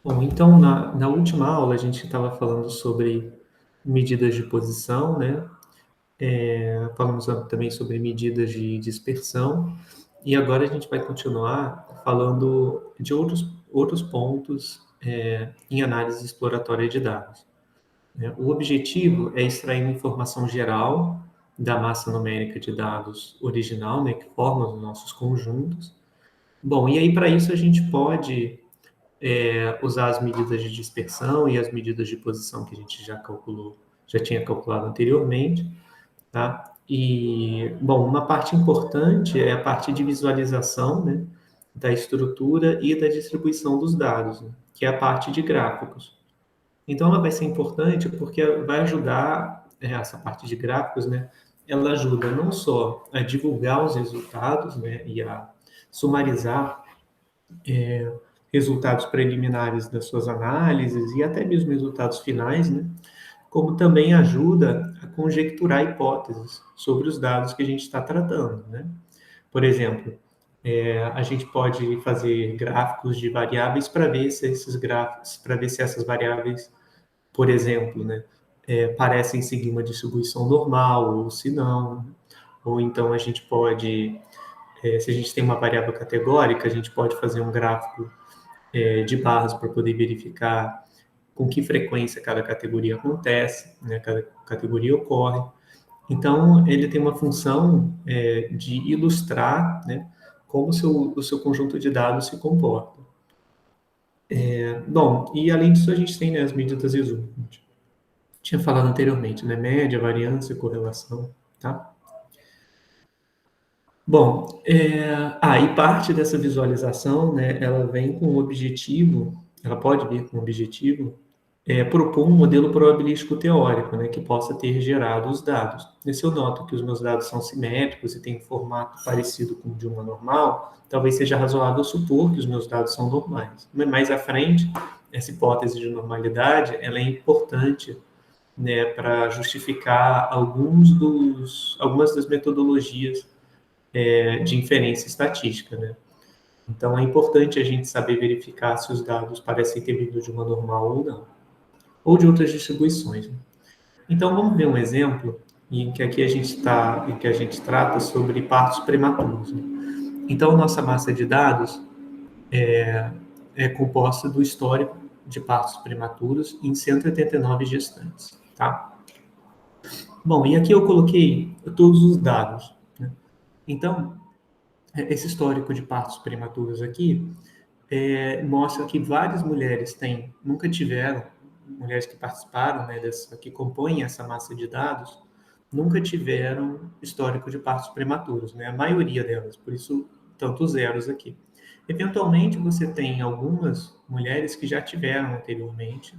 Bom, então, na última aula, a gente estava falando sobre medidas de posição, né? Falamos também sobre medidas de dispersão, e agora a gente vai continuar falando de outros pontos em análise exploratória de dados, né? O objetivo é extrair uma informação geral da massa numérica de dados original, né, que forma os nossos conjuntos. Bom, e aí para isso a gente pode usar as medidas de dispersão e as medidas de posição que a gente já tinha calculado anteriormente, tá? E, bom, uma parte importante é a parte de visualização, né, da estrutura e da distribuição dos dados, né, que é a parte de gráficos. Então, ela vai ser importante porque vai ajudar, essa parte de gráficos, né, ela ajuda não só a divulgar os resultados, né, e a sumarizar resultados preliminares das suas análises e até mesmo resultados finais, né? Como também ajuda a conjecturar hipóteses sobre os dados que a gente está tratando, né? Por exemplo, a gente pode fazer gráficos de variáveis para ver se esses gráficos, para ver se essas variáveis, por exemplo, né, parecem seguir uma distribuição normal ou se não. Ou então a gente pode, se a gente tem uma variável categórica, a gente pode fazer um gráfico de barras para poder verificar com que frequência cada categoria acontece, né, cada categoria ocorre. Então, ele tem uma função de ilustrar, né, como o seu conjunto de dados se comporta. Bom, e além disso, a gente tem, né, as medidas ISO. Tinha falado anteriormente, né, média, variância, correlação, tá? Bom, e parte dessa visualização, né, ela vem com o objetivo, ela pode vir com o objetivo propor um modelo probabilístico teórico, né, que possa ter gerado os dados. E se eu noto que os meus dados são simétricos e têm um formato parecido com o de uma normal, talvez seja razoável supor que os meus dados são normais. Mas mais à frente, essa hipótese de normalidade, ela é importante, né, para justificar algumas das metodologias de inferência estatística, né? Então, é importante a gente saber verificar se os dados parecem ter vindo de uma normal ou não, ou de outras distribuições, né? Então, vamos ver um exemplo em que aqui em que a gente trata sobre partos prematuros, né? Então, nossa massa de dados é composta do histórico de partos prematuros em 189 gestantes, tá? Bom, e aqui eu coloquei todos os dados, né? Então, esse histórico de partos prematuros aqui mostra que várias mulheres nunca tiveram, mulheres que participaram, né, que compõem essa massa de dados, nunca tiveram histórico de partos prematuros, né? A maioria delas, por isso tantos zeros aqui. Eventualmente, você tem algumas mulheres que já tiveram anteriormente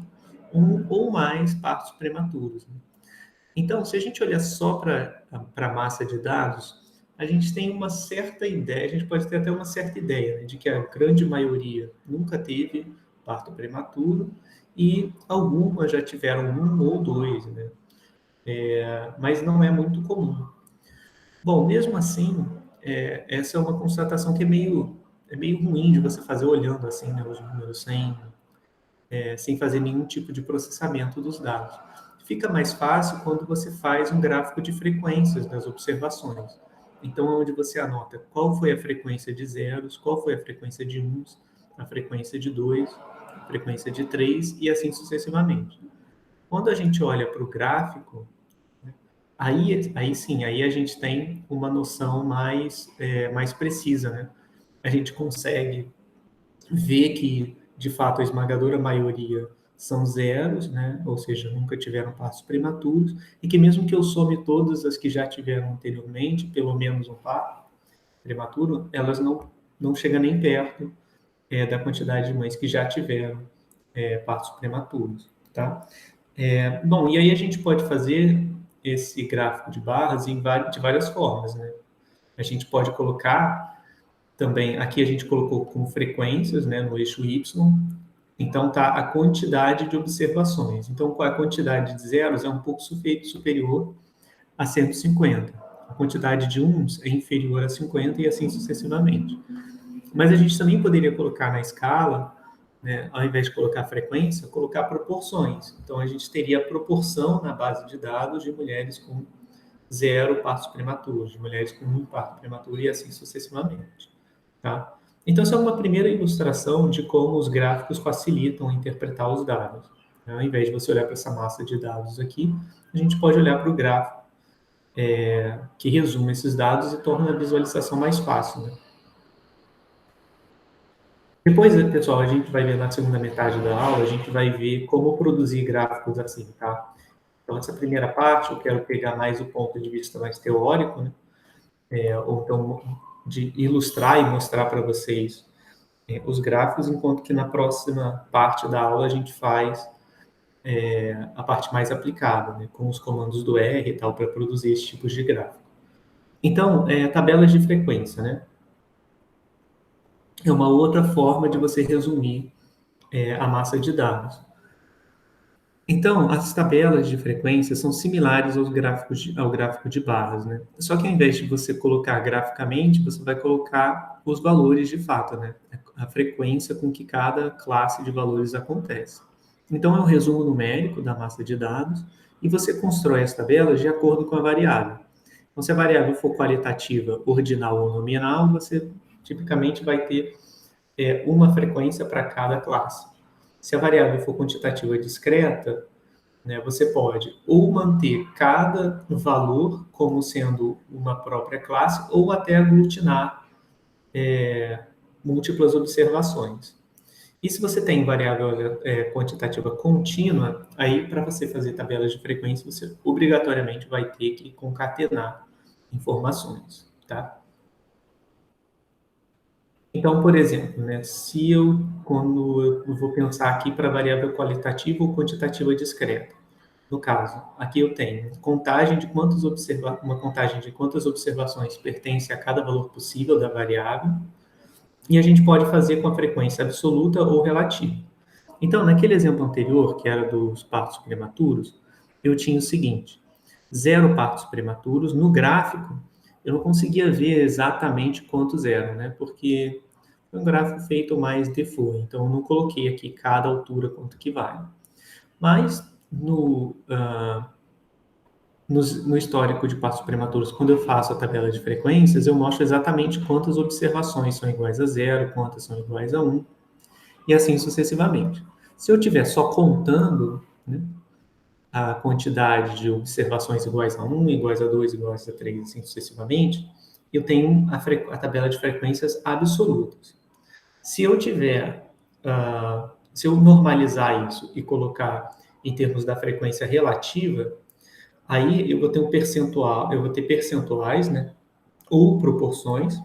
um ou mais partos prematuros, né? Então, se a gente olhar só para a massa de dados, a gente tem uma certa ideia, a gente pode ter até uma certa ideia, né, de que a grande maioria nunca teve parto prematuro e algumas já tiveram um ou dois, né? Mas não é muito comum. Bom, mesmo assim, essa é uma constatação que é meio ruim de você fazer olhando assim, né, os números sem fazer nenhum tipo de processamento dos dados. Fica mais fácil quando você faz um gráfico de frequências das observações. Então, onde você anota qual foi a frequência de zeros, qual foi a frequência de uns, a frequência de dois, a frequência de três e assim sucessivamente. Quando a gente olha para o gráfico, aí sim, aí a gente tem uma noção mais precisa, né? A gente consegue ver que, de fato, a esmagadora maioria são zeros, né? Ou seja, nunca tiveram partos prematuros, e que mesmo que eu some todas as que já tiveram anteriormente, pelo menos um parto prematuro, elas não chegam nem perto da quantidade de mães que já tiveram partos prematuros, tá? Bom, e aí a gente pode fazer esse gráfico de barras de várias formas, né? A gente pode colocar também, aqui a gente colocou com frequências, né, no eixo Y, então está a quantidade de observações. Então, a quantidade de zeros é um pouco superior a 150. a quantidade de uns é inferior a 50 e assim sucessivamente. Mas a gente também poderia colocar na escala, né, ao invés de colocar frequência, colocar proporções. Então, a gente teria a proporção na base de dados de mulheres com 0 partos prematuros, de mulheres com 1 parto prematuro e assim sucessivamente. Tá? Então, essa é uma primeira ilustração de como os gráficos facilitam interpretar os dados. Né? Ao invés de você olhar para essa massa de dados aqui, a gente pode olhar para o gráfico que resume esses dados e torna a visualização mais fácil. Né? Depois, pessoal, a gente vai ver na segunda metade da aula, a gente vai ver como produzir gráficos assim, tá? Então, essa primeira parte, eu quero pegar mais o ponto de vista mais teórico, né? Ou então de ilustrar e mostrar para vocês os gráficos, enquanto que na próxima parte da aula a gente faz a parte mais aplicada, né? Com os comandos do R e tal, para produzir esses tipos de gráfico. Então, tabelas de frequência, né? É uma outra forma de você resumir a massa de dados. Então, as tabelas de frequência são similares ao gráfico de barras, né? Só que ao invés de você colocar graficamente, você vai colocar os valores de fato, né? A frequência com que cada classe de valores acontece. Então, é um resumo numérico da massa de dados e você constrói as tabelas de acordo com a variável. Então, se a variável for qualitativa, ordinal ou nominal, você tipicamente vai ter uma frequência para cada classe. Se a variável for quantitativa discreta, né, você pode ou manter cada valor como sendo uma própria classe, ou até aglutinar múltiplas observações. E se você tem variável quantitativa contínua, aí para você fazer tabelas de frequência, você obrigatoriamente vai ter que concatenar informações, tá? Então, por exemplo, né, quando eu vou pensar aqui para variável qualitativa ou quantitativa discreta, no caso, aqui eu tenho uma contagem de quantas observações pertence a cada valor possível da variável, e a gente pode fazer com a frequência absoluta ou relativa. Então, naquele exemplo anterior, que era dos partos prematuros, eu tinha o seguinte: 0 partos prematuros. No gráfico, eu não conseguia ver exatamente quantos eram, né? Porque foi um gráfico feito mais default, então eu não coloquei aqui cada altura quanto que vale. Mas no histórico de partos prematuros, quando eu faço a tabela de frequências, eu mostro exatamente quantas observações são iguais a 0, quantas são iguais a 1, e assim sucessivamente. Se eu estiver só contando, né, a quantidade de observações iguais a 1, iguais a 2, iguais a 3, assim sucessivamente, eu tenho a tabela de frequências absolutas. Se eu se eu normalizar isso e colocar em termos da frequência relativa, aí eu vou ter um percentual, eu vou ter percentuais, né, ou proporções,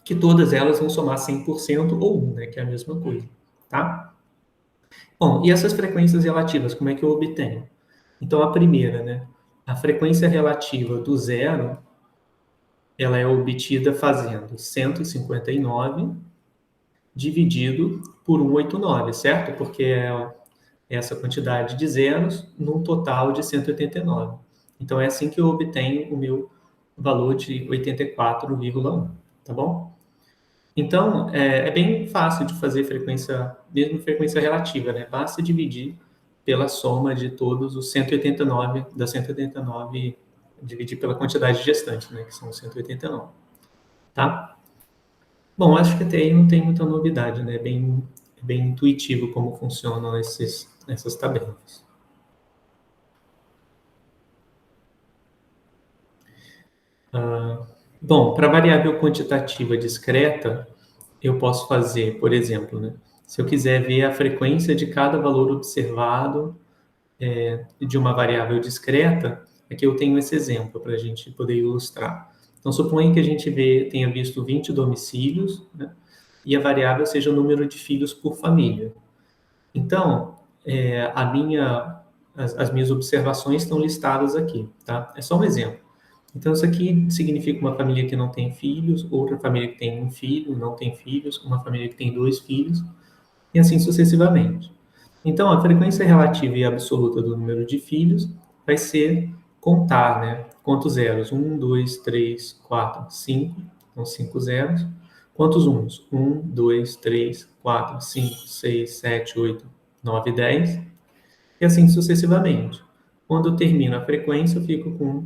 que todas elas vão somar 100% ou 1, né, que é a mesma coisa, tá? Bom, e essas frequências relativas, como é que eu obtenho? Então, a primeira, né, a frequência relativa do zero, ela é obtida fazendo 159 dividido por 189, certo? Porque é essa quantidade de zeros num total de 189. Então, é assim que eu obtenho o meu valor de 84,1, tá bom? Então, é bem fácil de fazer frequência, mesmo frequência relativa, né? Basta dividir pela soma de todos os 189, das 189, dividir pela quantidade de gestantes, né? Que são 189, tá? Bom, acho que até aí não tem muita novidade, né? Bem intuitivo como funcionam essas tabelas. Bom, para variável quantitativa discreta, eu posso fazer, por exemplo, né? Se eu quiser ver a frequência de cada valor observado de uma variável discreta, aqui eu tenho esse exemplo para a gente poder ilustrar. Então, suponha que a gente tenha visto 20 domicílios, né? E a variável seja o número de filhos por família. Então, as minhas observações estão listadas aqui, tá? É só um exemplo. Então, isso aqui significa uma família que não tem filhos, outra família que tem um filho, não tem filhos, uma família que tem 2 filhos, e assim sucessivamente. Então, a frequência relativa e absoluta do número de filhos vai ser contar, né? Quantos zeros? 1, 2, 3, 4, 5. Então, 5 zeros. Quantos uns? 1, 2, 3, 4, 5, 6, 7, 8, 9, 10. E assim sucessivamente. Quando eu termino a frequência, eu fico com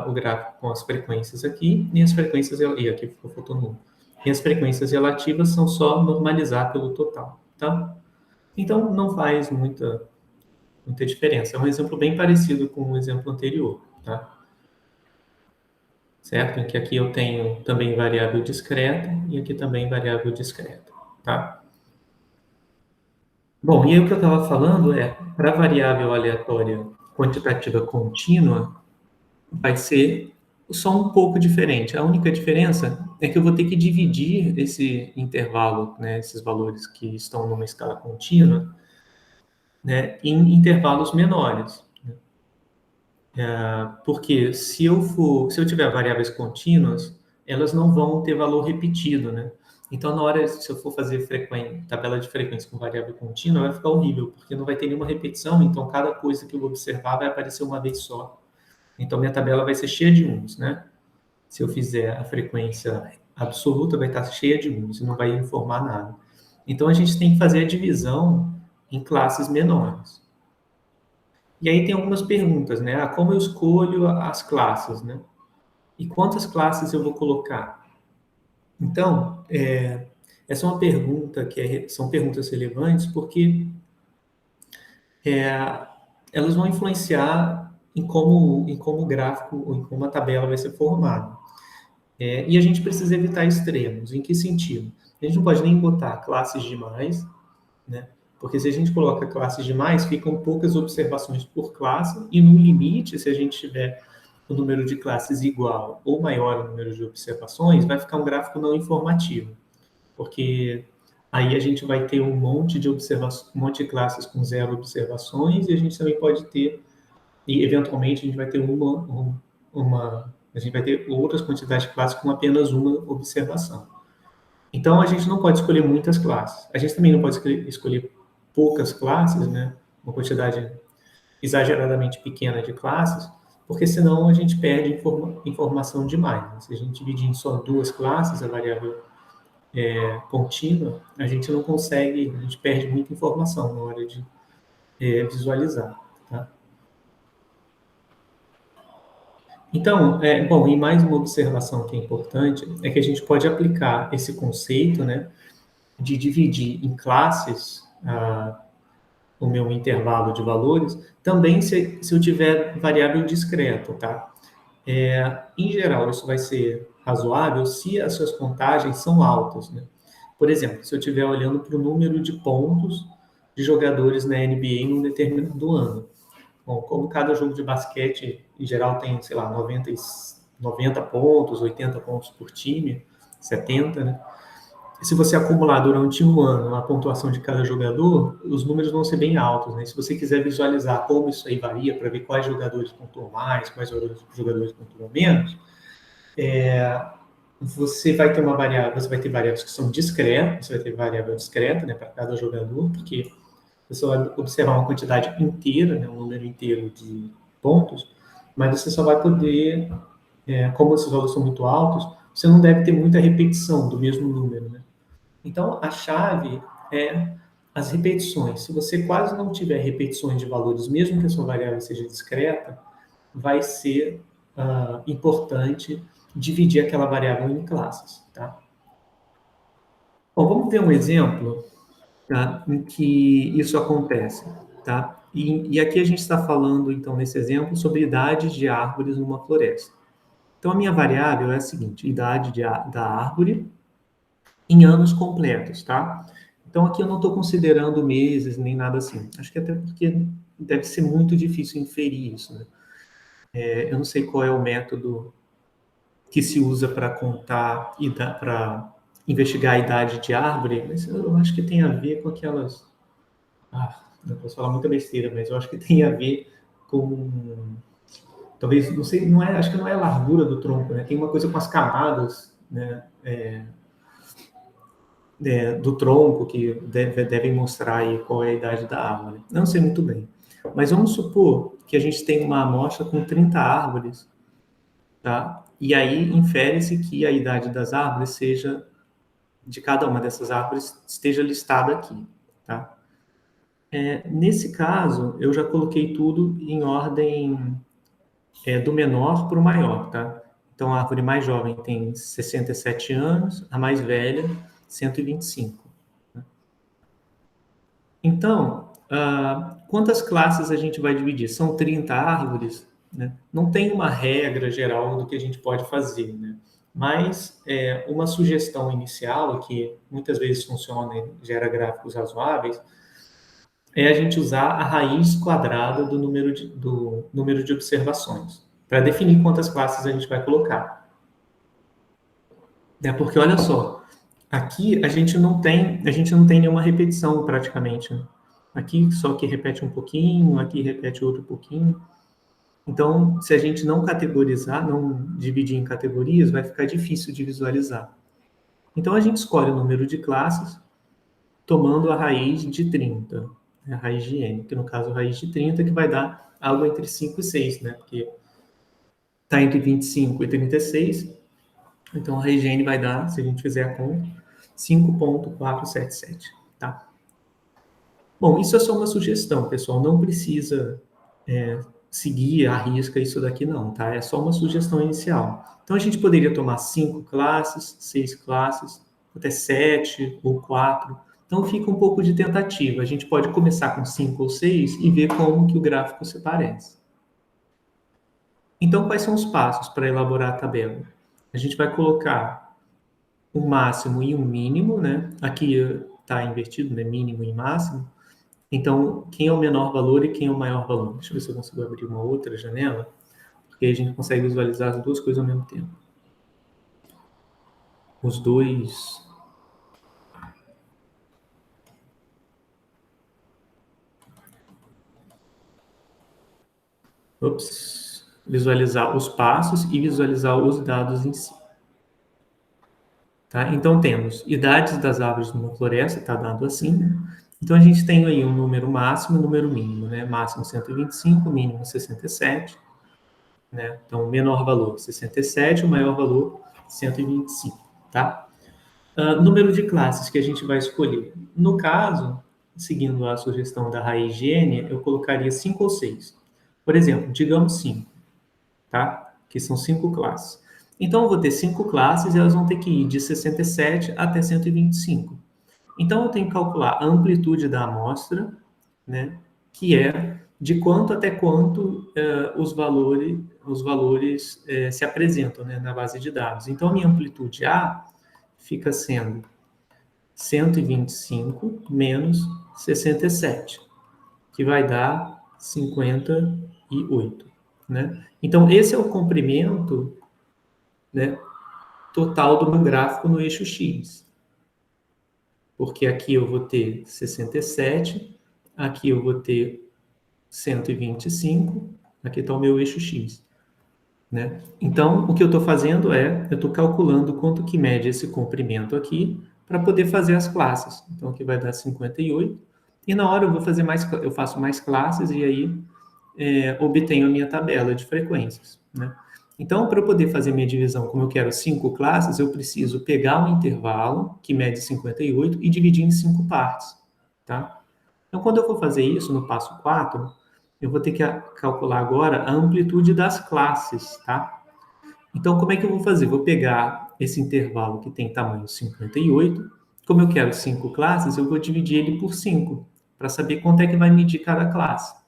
o gráfico com as frequências aqui, e as frequências, e aqui ficou faltando 1. E as frequências relativas são só normalizar pelo total, tá? Então, não faz muita diferença. É um exemplo bem parecido com o exemplo anterior, tá? Certo? Em que aqui eu tenho também variável discreta e aqui também variável discreta, tá? Bom, e aí o que eu estava falando é, para variável aleatória quantitativa contínua, vai ser só um pouco diferente. A única diferença é que eu vou ter que dividir esse intervalo, né, esses valores que estão numa escala contínua, né, em intervalos menores. Porque se eu tiver variáveis contínuas, elas não vão ter valor repetido, né? Então, na hora, se eu for fazer tabela de frequência com variável contínua, vai ficar horrível, porque não vai ter nenhuma repetição, então cada coisa que eu observar vai aparecer uma vez só. Então, minha tabela vai ser cheia de uns, né? Se eu fizer a frequência absoluta, vai estar cheia de uns e não vai informar nada. Então, a gente tem que fazer a divisão em classes menores. E aí tem algumas perguntas, né? Como eu escolho as classes, né? E quantas classes eu vou colocar? Então, essa é uma pergunta são perguntas relevantes porque é, elas vão influenciar em como o gráfico ou em como a tabela vai ser formada. E a gente precisa evitar extremos. Em que sentido? A gente não pode nem botar classes demais, né? Porque se a gente coloca classes demais, ficam poucas observações por classe, e no limite, se a gente tiver o número de classes igual ou maior o número de observações, vai ficar um gráfico não informativo, porque aí a gente vai ter um monte de observações, um monte de classes com 0 observações, e a gente também pode ter, e eventualmente a gente vai ter a gente vai ter outras quantidades de classes com apenas uma observação. Então, a gente não pode escolher muitas classes. A gente também não pode escolher poucas classes, né? Uma quantidade exageradamente pequena de classes, porque senão a gente perde informação demais, né? Se a gente dividir em só duas classes, a variável contínua, a gente não consegue, a gente perde muita informação na hora de visualizar, tá? Então, bom, e mais uma observação que é importante é que a gente pode aplicar esse conceito, né, de dividir em classes o meu intervalo de valores, também se eu tiver variável discreta, tá? Em geral, isso vai ser razoável se as suas contagens são altas, né? Por exemplo, se eu estiver olhando para o número de pontos de jogadores na NBA em um determinado ano. Bom, como cada jogo de basquete, em geral, tem, sei lá, 90 pontos, 80 pontos por time, 70, né? Se você acumular durante um ano a pontuação de cada jogador, os números vão ser bem altos, né? Se você quiser visualizar como isso aí varia, para ver quais jogadores pontuam mais, quais jogadores pontuam menos, você vai ter você vai ter variáveis que são discretas, você vai ter variável discreta, né, para cada jogador, porque você vai observar uma quantidade inteira, né, um número inteiro de pontos, mas você só vai poder, como esses valores são muito altos, você não deve ter muita repetição do mesmo número, né? Então, a chave é as repetições. Se você quase não tiver repetições de valores, mesmo que a sua variável seja discreta, vai ser importante dividir aquela variável em classes, tá? Bom, vamos ver um exemplo, tá, em que isso acontece, tá? E aqui a gente está falando, então, nesse exemplo, sobre idades de árvores numa floresta. Então, a minha variável é a seguinte, idade da árvore em anos completos, tá? Então, aqui eu não estou considerando meses nem nada assim. Acho que até porque deve ser muito difícil inferir isso, né? Eu não sei qual é o método que se usa para contar e para investigar a idade de árvore, mas eu acho que tem a ver com aquelas. Não posso falar muita besteira, mas eu acho que tem a ver com. Talvez, não sei, não é, acho que não é a largura do tronco, né? Tem uma coisa com as camadas, né? Do tronco que devem mostrar aí qual é a idade da árvore. Não sei muito bem. Mas vamos supor que a gente tem uma amostra com 30 árvores, tá? E aí infere-se que a idade das árvores seja, de cada uma dessas árvores, esteja listada aqui, tá? Nesse caso, eu já coloquei tudo em ordem do menor para o maior, tá? Então, a árvore mais jovem tem 67 anos, a mais velha, 125. Então, quantas classes a gente vai dividir? São 30 árvores, né? Não tem uma regra geral do que a gente pode fazer, né? Mas uma sugestão inicial, que muitas vezes funciona e gera gráficos razoáveis, é a gente usar a raiz quadrada do número de observações, para definir quantas classes a gente vai colocar. Porque olha só, aqui a gente não tem nenhuma repetição praticamente, né? Aqui só que repete um pouquinho, aqui repete outro pouquinho. Então, se a gente não categorizar, não dividir em categorias, vai ficar difícil de visualizar. Então, a gente escolhe o número de classes tomando a raiz de 30, a raiz de n, que no caso a raiz de 30, que vai dar algo entre 5 e 6, né? Porque está entre 25 e 36, então a raiz de n vai dar, se a gente fizer a conta, 5,477, tá? Bom, isso é só uma sugestão, pessoal, não precisa seguir à risca isso daqui não, tá? É só uma sugestão inicial. Então a gente poderia tomar 5 classes, 6 classes, até 7 ou 4. Então fica um pouco de tentativa. A gente pode começar com 5 ou 6 e ver como que o gráfico se parece. Então quais são os passos para elaborar a tabela? A gente vai colocar um máximo e um mínimo, né? Aqui está invertido, né? Mínimo e máximo. Então, quem é o menor valor e quem é o maior valor? Deixa eu ver se eu consigo abrir uma outra janela, porque aí a gente consegue visualizar as duas coisas ao mesmo tempo. Os dois. Ops. Visualizar os passos e visualizar os dados em si. Tá? Então, temos idades das árvores numa floresta, está dado assim, né? Então, a gente tem aí um número máximo e um número mínimo, né? Máximo 125, mínimo 67, né? Então, o menor valor 67, o maior valor 125, tá? Número de classes que a gente vai escolher. No caso, seguindo a sugestão da raiz de n, eu colocaria 5 ou 6. Por exemplo, digamos 5, tá? Que são 5 classes. Então, eu vou ter 5 classes e elas vão ter que ir de 67 até 125. Então, eu tenho que calcular a amplitude da amostra, né? Que é de quanto até quanto os valores se apresentam, né, na base de dados. Então, a minha amplitude A fica sendo 125 menos 67, que vai dar 58, né? Então, esse é o comprimento, né, total do meu gráfico no eixo X. Porque aqui eu vou ter 67, aqui eu vou ter 125, aqui está o meu eixo X. Né? Então, o que eu estou fazendo eu estou calculando quanto que mede esse comprimento aqui para poder fazer as classes. Então, aqui vai dar 58. E na hora eu faço mais classes e aí obtenho a minha tabela de frequências. Né? Então, para eu poder fazer minha divisão, como eu quero 5 classes, eu preciso pegar um intervalo que mede 58 e dividir em 5 partes. Tá? Então, quando eu for fazer isso no passo 4, eu vou ter que calcular agora a amplitude das classes, tá? Então, como é que eu vou fazer? Vou pegar esse intervalo que tem tamanho 58, como eu quero 5 classes, eu vou dividir ele por 5, para saber quanto é que vai medir cada classe.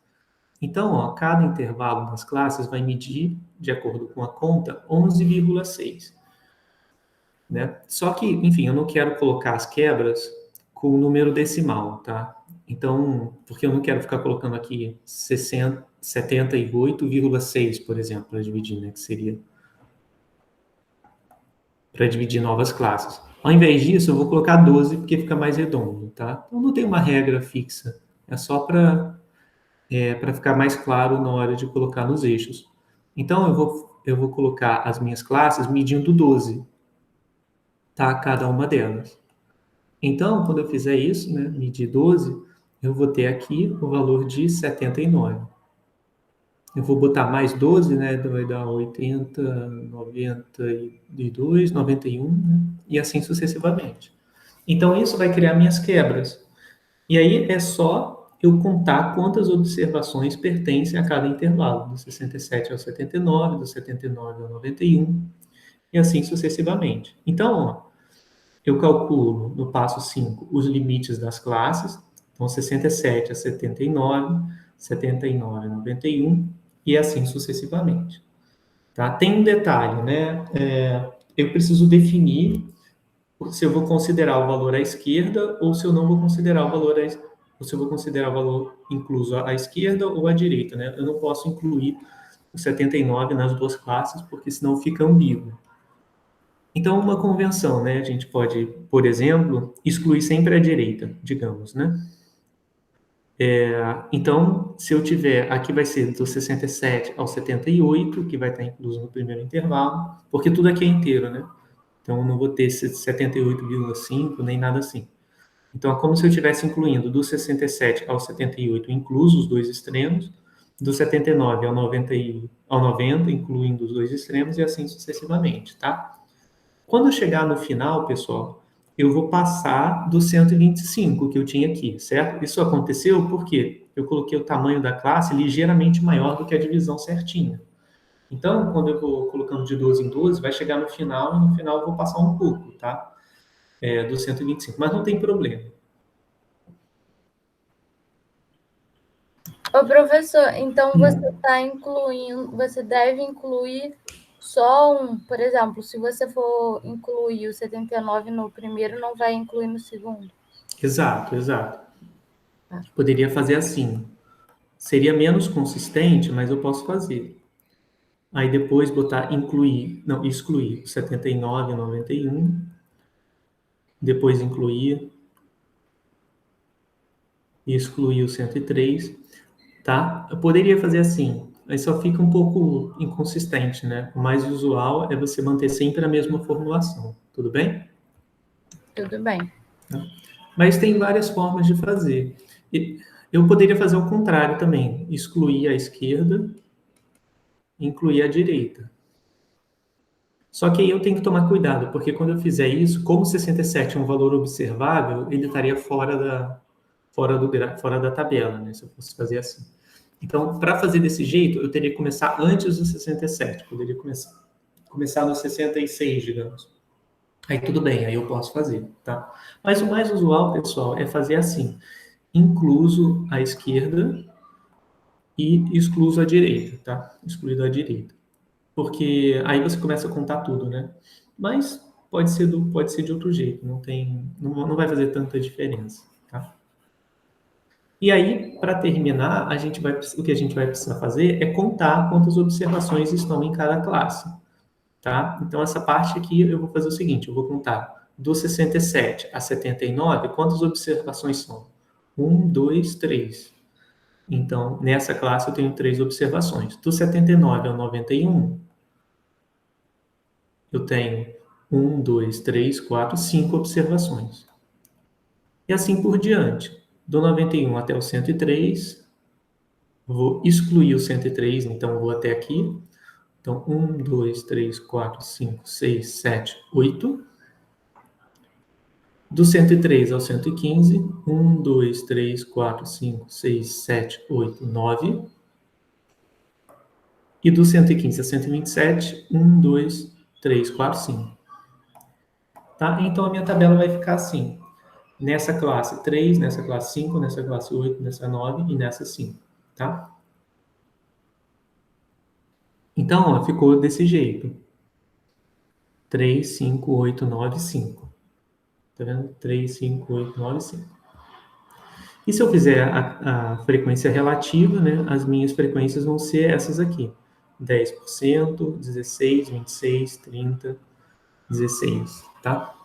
Então, ó, cada intervalo das classes vai medir, de acordo com a conta, 11,6. Né? Só que, enfim, eu não quero colocar as quebras com o número decimal, tá? Então, porque eu não quero ficar colocando aqui 78,6, por exemplo, para dividir, né? Que seria para dividir novas classes. Ao invés disso, eu vou colocar 12, porque fica mais redondo, tá? Então, não tem uma regra fixa. É só para ficar mais claro na hora de colocar nos eixos. Então, eu vou colocar as minhas classes medindo 12, tá? Cada uma delas. Então, quando eu fizer isso, né, medir 12, eu vou ter aqui o valor de 79. Eu vou botar mais 12, né? Vai dar 80, 92, 91, né? E assim sucessivamente. Então, isso vai criar minhas quebras. E aí é só eu contar quantas observações pertencem a cada intervalo, do 67 ao 79, do 79 ao 91, e assim sucessivamente. Então, ó, eu calculo no passo 5 os limites das classes, então 67 a 79, 79 a 91, e assim sucessivamente. Tá? Tem um detalhe, né? Eu preciso definir se eu vou considerar o valor à esquerda ou se eu não vou considerar o valor ou se eu vou considerar o valor incluso à esquerda ou à direita, né? Eu não posso incluir o 79 nas duas classes, porque senão fica ambíguo. Então, uma convenção, né? A gente pode, por exemplo, excluir sempre a direita, digamos, né? Então, se eu tiver, aqui vai ser do 67 ao 78, que vai estar incluso no primeiro intervalo, porque tudo aqui é inteiro, né? Então, eu não vou ter 78,5 nem nada assim. Então, é como se eu estivesse incluindo do 67 ao 78, incluso os dois extremos, do 79 ao 90, incluindo os dois extremos, e assim sucessivamente, tá? Quando eu chegar no final, pessoal, eu vou passar do 125 que eu tinha aqui, certo? Isso aconteceu porque eu coloquei o tamanho da classe ligeiramente maior do que a divisão certinha. Então, quando eu vou colocando de 12 em 12, vai chegar no final, e no final eu vou passar um pouco, tá? Do 125, mas não tem problema. Ô, professor, então você está incluindo, você deve incluir só um, por exemplo, se você for incluir o 79 no primeiro, não vai incluir no segundo. Exato, exato. Poderia fazer assim. Seria menos consistente, mas eu posso fazer. Aí depois botar incluir, não, excluir 79, 91, depois incluir e excluir o 103, tá? Eu poderia fazer assim, aí só fica um pouco inconsistente, né? O mais usual é você manter sempre a mesma formulação, tudo bem? Tudo bem. Mas tem várias formas de fazer. Eu poderia fazer o contrário também, excluir a esquerda, incluir a direita. Só que aí eu tenho que tomar cuidado, porque quando eu fizer isso, como 67 é um valor observável, ele estaria fora da tabela, né? Se eu fosse fazer assim. Então, para fazer desse jeito, eu teria que começar antes do 67. Poderia começar no 66, digamos. Aí tudo bem, aí eu posso fazer, tá? Mas o mais usual, pessoal, é fazer assim: incluso a esquerda e excluso a direita, tá? Excluído a direita. Porque aí você começa a contar tudo, né? Mas pode ser de outro jeito, não vai fazer tanta diferença, tá? E aí, para terminar, o que a gente vai precisar fazer é contar quantas observações estão em cada classe, tá? Então, essa parte aqui eu vou fazer o seguinte, eu vou contar do 67 a 79, quantas observações são? 1, 2, 3. Então, nessa classe eu tenho 3 observações. Do 79 ao 91, eu tenho 1, 2, 3, 4, 5 observações. E assim por diante. Do 91 até o 103, vou excluir o 103, então vou até aqui. Então, 1, 2, 3, 4, 5, 6, 7, 8. Do 103 ao 115, 1, 2, 3, 4, 5, 6, 7, 8, 9. E do 115 a 127, 1, 2, 3, 4, 5. Tá? Então, a minha tabela vai ficar assim. Nessa classe 3, nessa classe 5, nessa classe 8, nessa 9 e nessa 5, tá? Então, ó, ficou desse jeito. 3, 5, 8, 9, 5. Tá vendo? 3, 5, 8, 9, 5. E se eu fizer a frequência relativa, né, as minhas frequências vão ser essas aqui. 10%, 16, 26, 30, 16, tá?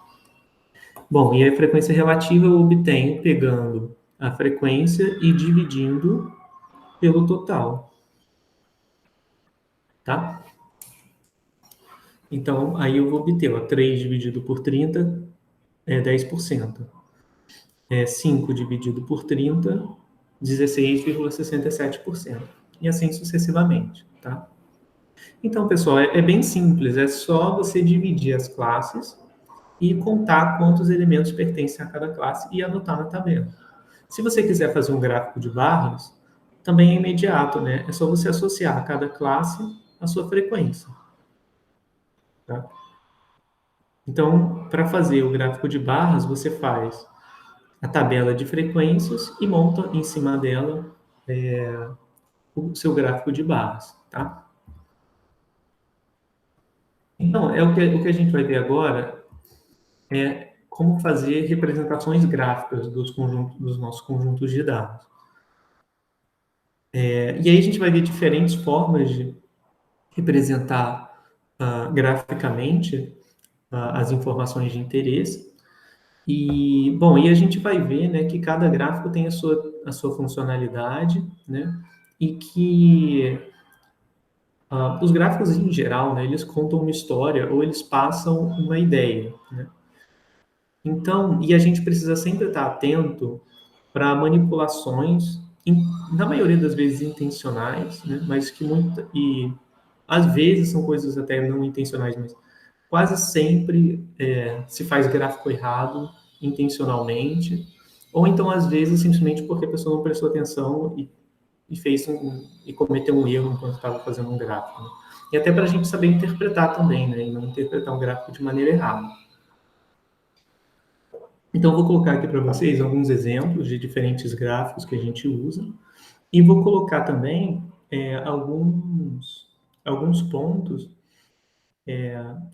Bom, e a frequência relativa eu obtenho pegando a frequência e dividindo pelo total, tá? Então, aí eu vou obter, ó, 3 dividido por 30 é 10%. 5 dividido por 30, 16,67%. e assim sucessivamente, tá? Então, pessoal, é bem simples, é só você dividir as classes e contar quantos elementos pertencem a cada classe e anotar na tabela. Se você quiser fazer um gráfico de barras, também é imediato, né? É só você associar a cada classe a sua frequência, tá? Então, para fazer o gráfico de barras, você faz a tabela de frequências e monta em cima dela o seu gráfico de barras, tá? Então, o que a gente vai ver agora é como fazer representações gráficas dos nossos conjuntos de dados. E aí a gente vai ver diferentes formas de representar graficamente as informações de interesse. E, bom, e a gente vai ver, né, que cada gráfico tem a sua funcionalidade, né, e que os gráficos em geral, né, eles contam uma história ou eles passam uma ideia, né? Então, e a gente precisa sempre estar atento para manipulações, na maioria das vezes intencionais, né, mas que e às vezes são coisas até não intencionais, mas quase sempre se faz gráfico errado intencionalmente, ou então às vezes simplesmente porque a pessoa não prestou atenção e cometeu um erro enquanto estava fazendo um gráfico, né? E até para a gente saber interpretar também, né, e não interpretar um gráfico de maneira errada. Então, vou colocar aqui para vocês alguns exemplos de diferentes gráficos que a gente usa, e vou colocar também alguns pontos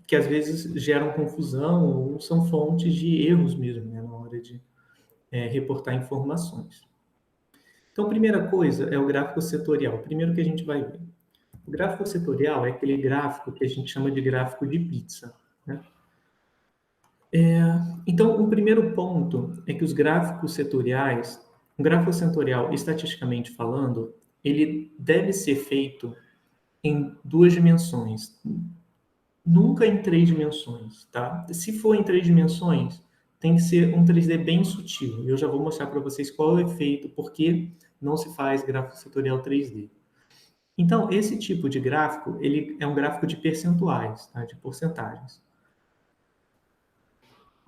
que às vezes geram confusão ou são fontes de erros mesmo, né, na hora de reportar informações. Então, a primeira coisa é o gráfico setorial. Primeiro que a gente vai ver. O gráfico setorial é aquele gráfico que a gente chama de gráfico de pizza, né? Então, o primeiro ponto é que os gráficos setoriais, um gráfico setorial, estatisticamente falando, ele deve ser feito em 2 dimensões, nunca em 3 dimensões, tá? Se for em 3 dimensões, tem que ser um 3D bem sutil. Eu já vou mostrar para vocês qual é o efeito, por que não se faz gráfico setorial 3D. Então, esse tipo de gráfico, ele é um gráfico de percentuais, tá? De porcentagens.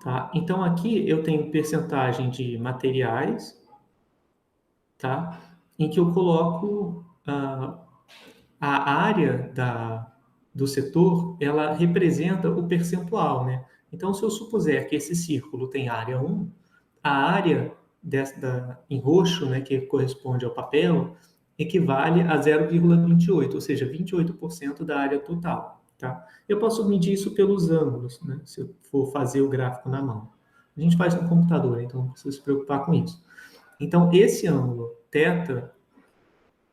Tá? Então, aqui eu tenho percentagem de materiais, tá? Em que eu coloco a área do setor, ela representa o percentual, né? Então, se eu supuser que esse círculo tem área 1, a área em roxo, né, que corresponde ao papel, equivale a 0,28, ou seja, 28% da área total. Tá? Eu posso medir isso pelos ângulos, né, se eu for fazer o gráfico na mão. A gente faz no computador, então não precisa se preocupar com isso. Então, esse ângulo θ,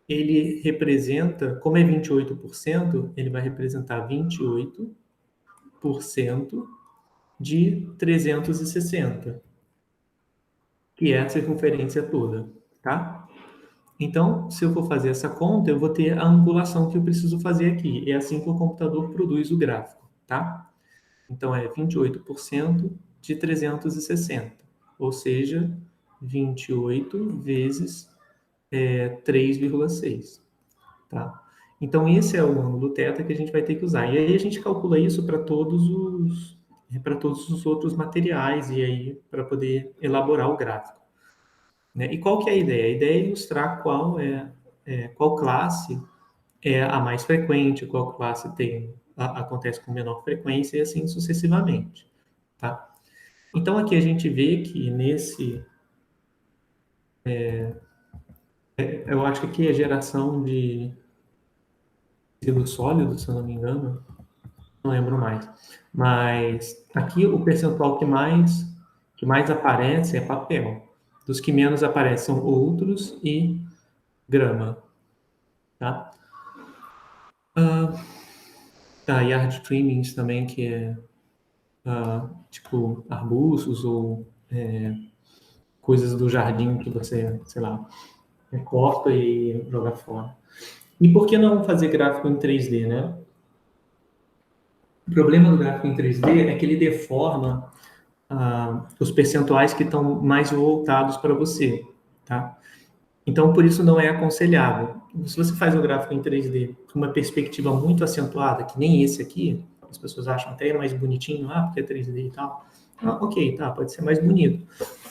ele representa, como é 28%, ele vai representar 28% de 360, que é a circunferência toda, tá? Então, se eu for fazer essa conta, eu vou ter a angulação que eu preciso fazer aqui. É assim que o computador produz o gráfico, tá? Então, é 28% de 360, ou seja, 28 vezes 3,6, tá? Então, esse é o ângulo θ que a gente vai ter que usar. E aí a gente calcula isso para todos os outros materiais e aí para poder elaborar o gráfico, né? E qual que é a ideia? A ideia é ilustrar qual classe é a mais frequente, qual classe acontece com menor frequência e assim sucessivamente, tá? Então, aqui a gente vê que eu acho que aqui é geração de resíduos sólidos, se eu não me engano, não lembro mais. Mas aqui o percentual que mais aparece é papel. Dos que menos aparecem são outros e grama, tá? Tá, yard trimmings também, que é tipo arbustos ou coisas do jardim que você, sei lá, corta e joga fora. E por que não fazer gráfico em 3D, né? O problema do gráfico em 3D é que ele deforma os percentuais que estão mais voltados para você, tá? Então, por isso não é aconselhável. Se você faz o gráfico em 3D com uma perspectiva muito acentuada, que nem esse aqui, as pessoas acham até mais bonitinho, porque é 3D e tal. Ok, tá, pode ser mais bonito.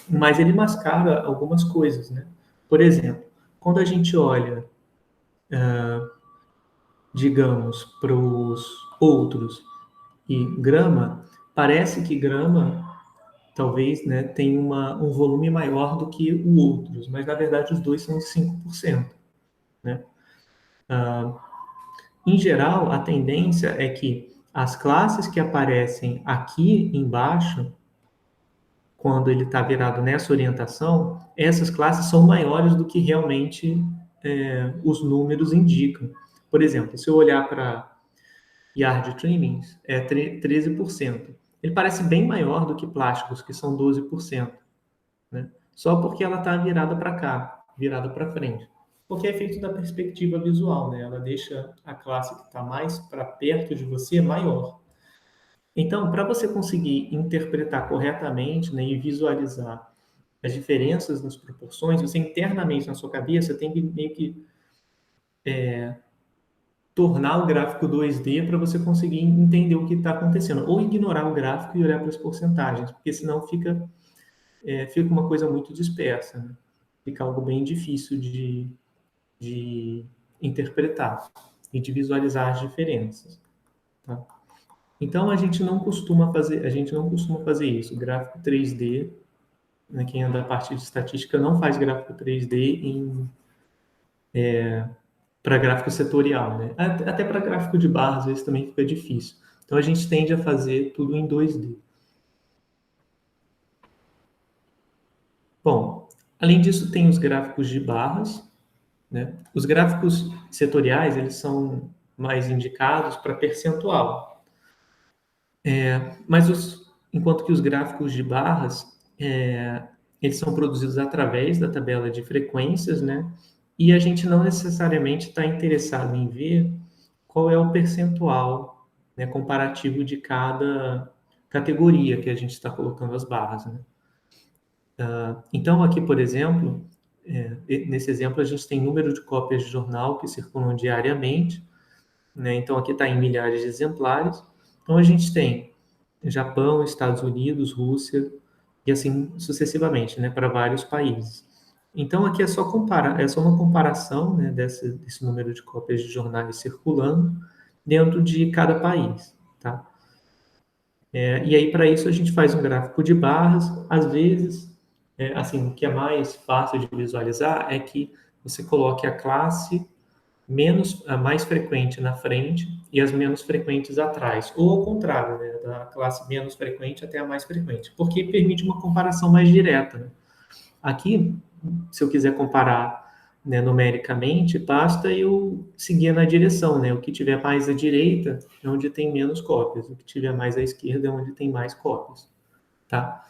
Mas ele mascara algumas coisas, né? Por exemplo, quando a gente olha, digamos, para os outros e grama, parece que grama talvez, né, tenha um volume maior do que o outros, mas na verdade os dois são de 5%, né? Em geral, a tendência é que as classes que aparecem aqui embaixo, quando ele está virado nessa orientação, essas classes são maiores do que realmente os números indicam. Por exemplo, se eu olhar para yard trimmings, é 13%. Ele parece bem maior do que plásticos, que são 12%, né? Só porque ela está virada para cá, virada para frente. Porque é efeito da perspectiva visual, né? Ela deixa a classe que está mais para perto de você maior. Então, para você conseguir interpretar corretamente, né, e visualizar as diferenças nas proporções, você internamente na sua cabeça tem que meio que tornar o gráfico 2D para você conseguir entender o que está acontecendo. Ou ignorar o gráfico e olhar para as porcentagens, porque senão fica uma coisa muito dispersa, né? Fica algo bem difícil de interpretar e de visualizar as diferenças. Tá? Então a gente não costuma fazer isso. Gráfico 3D, né, quem é da parte de estatística não faz gráfico 3D para gráfico setorial, né? Até para gráfico de barra às vezes também fica difícil. Então a gente tende a fazer tudo em 2D. Bom, além disso tem os gráficos de barras, né? Os gráficos setoriais eles são mais indicados para percentual. Enquanto que os gráficos de barras, eles são produzidos através da tabela de frequências, né? E a gente não necessariamente está interessado em ver qual é o percentual, né, comparativo de cada categoria que a gente está colocando as barras, né? Então, aqui, por exemplo, nesse exemplo, a gente tem número de cópias de jornal que circulam diariamente, né? Então, aqui está em milhares de exemplares. Então, a gente tem Japão, Estados Unidos, Rússia e assim sucessivamente, né, para vários países. Então aqui é só uma comparação, né, desse número de cópias de jornais circulando dentro de cada país, tá? E aí para isso a gente faz um gráfico de barras, às vezes, assim, o que é mais fácil de visualizar é que você coloque a classe a mais frequente na frente e as menos frequentes atrás, ou ao contrário, né, da classe menos frequente até a mais frequente, porque permite uma comparação mais direta, né? Aqui, se eu quiser comparar, né, numericamente, basta eu seguir na direção, né? O que tiver mais à direita é onde tem menos cópias, o que tiver mais à esquerda é onde tem mais cópias, tá?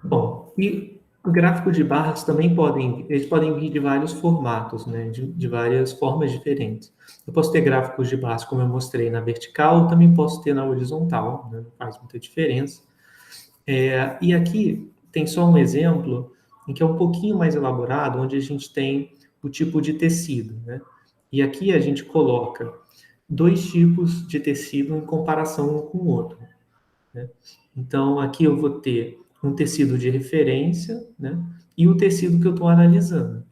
Bom, e gráficos de barras também eles podem vir de vários formatos, né, de várias formas diferentes. Eu posso ter gráficos de barras, como eu mostrei, na vertical, também posso ter na horizontal, né, não faz muita diferença. E aqui tem só um exemplo em que é um pouquinho mais elaborado, onde a gente tem o tipo de tecido, né? E aqui a gente coloca dois tipos de tecido em comparação um com o outro, né? Então, aqui eu vou ter um tecido de referência, né? E o tecido que eu estou analisando.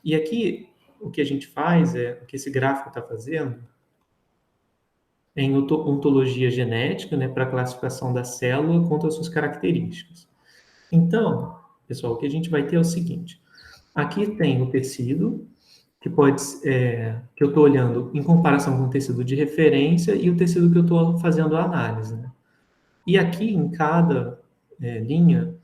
E aqui, o que a gente faz o que esse gráfico está fazendo, em ontologia genética, né? Para classificação da célula contra as suas características. Então, pessoal, o que a gente vai ter é o seguinte. Aqui tem o tecido, que eu estou olhando em comparação com o tecido de referência e o tecido que eu estou fazendo a análise, né? E aqui, em cada linha,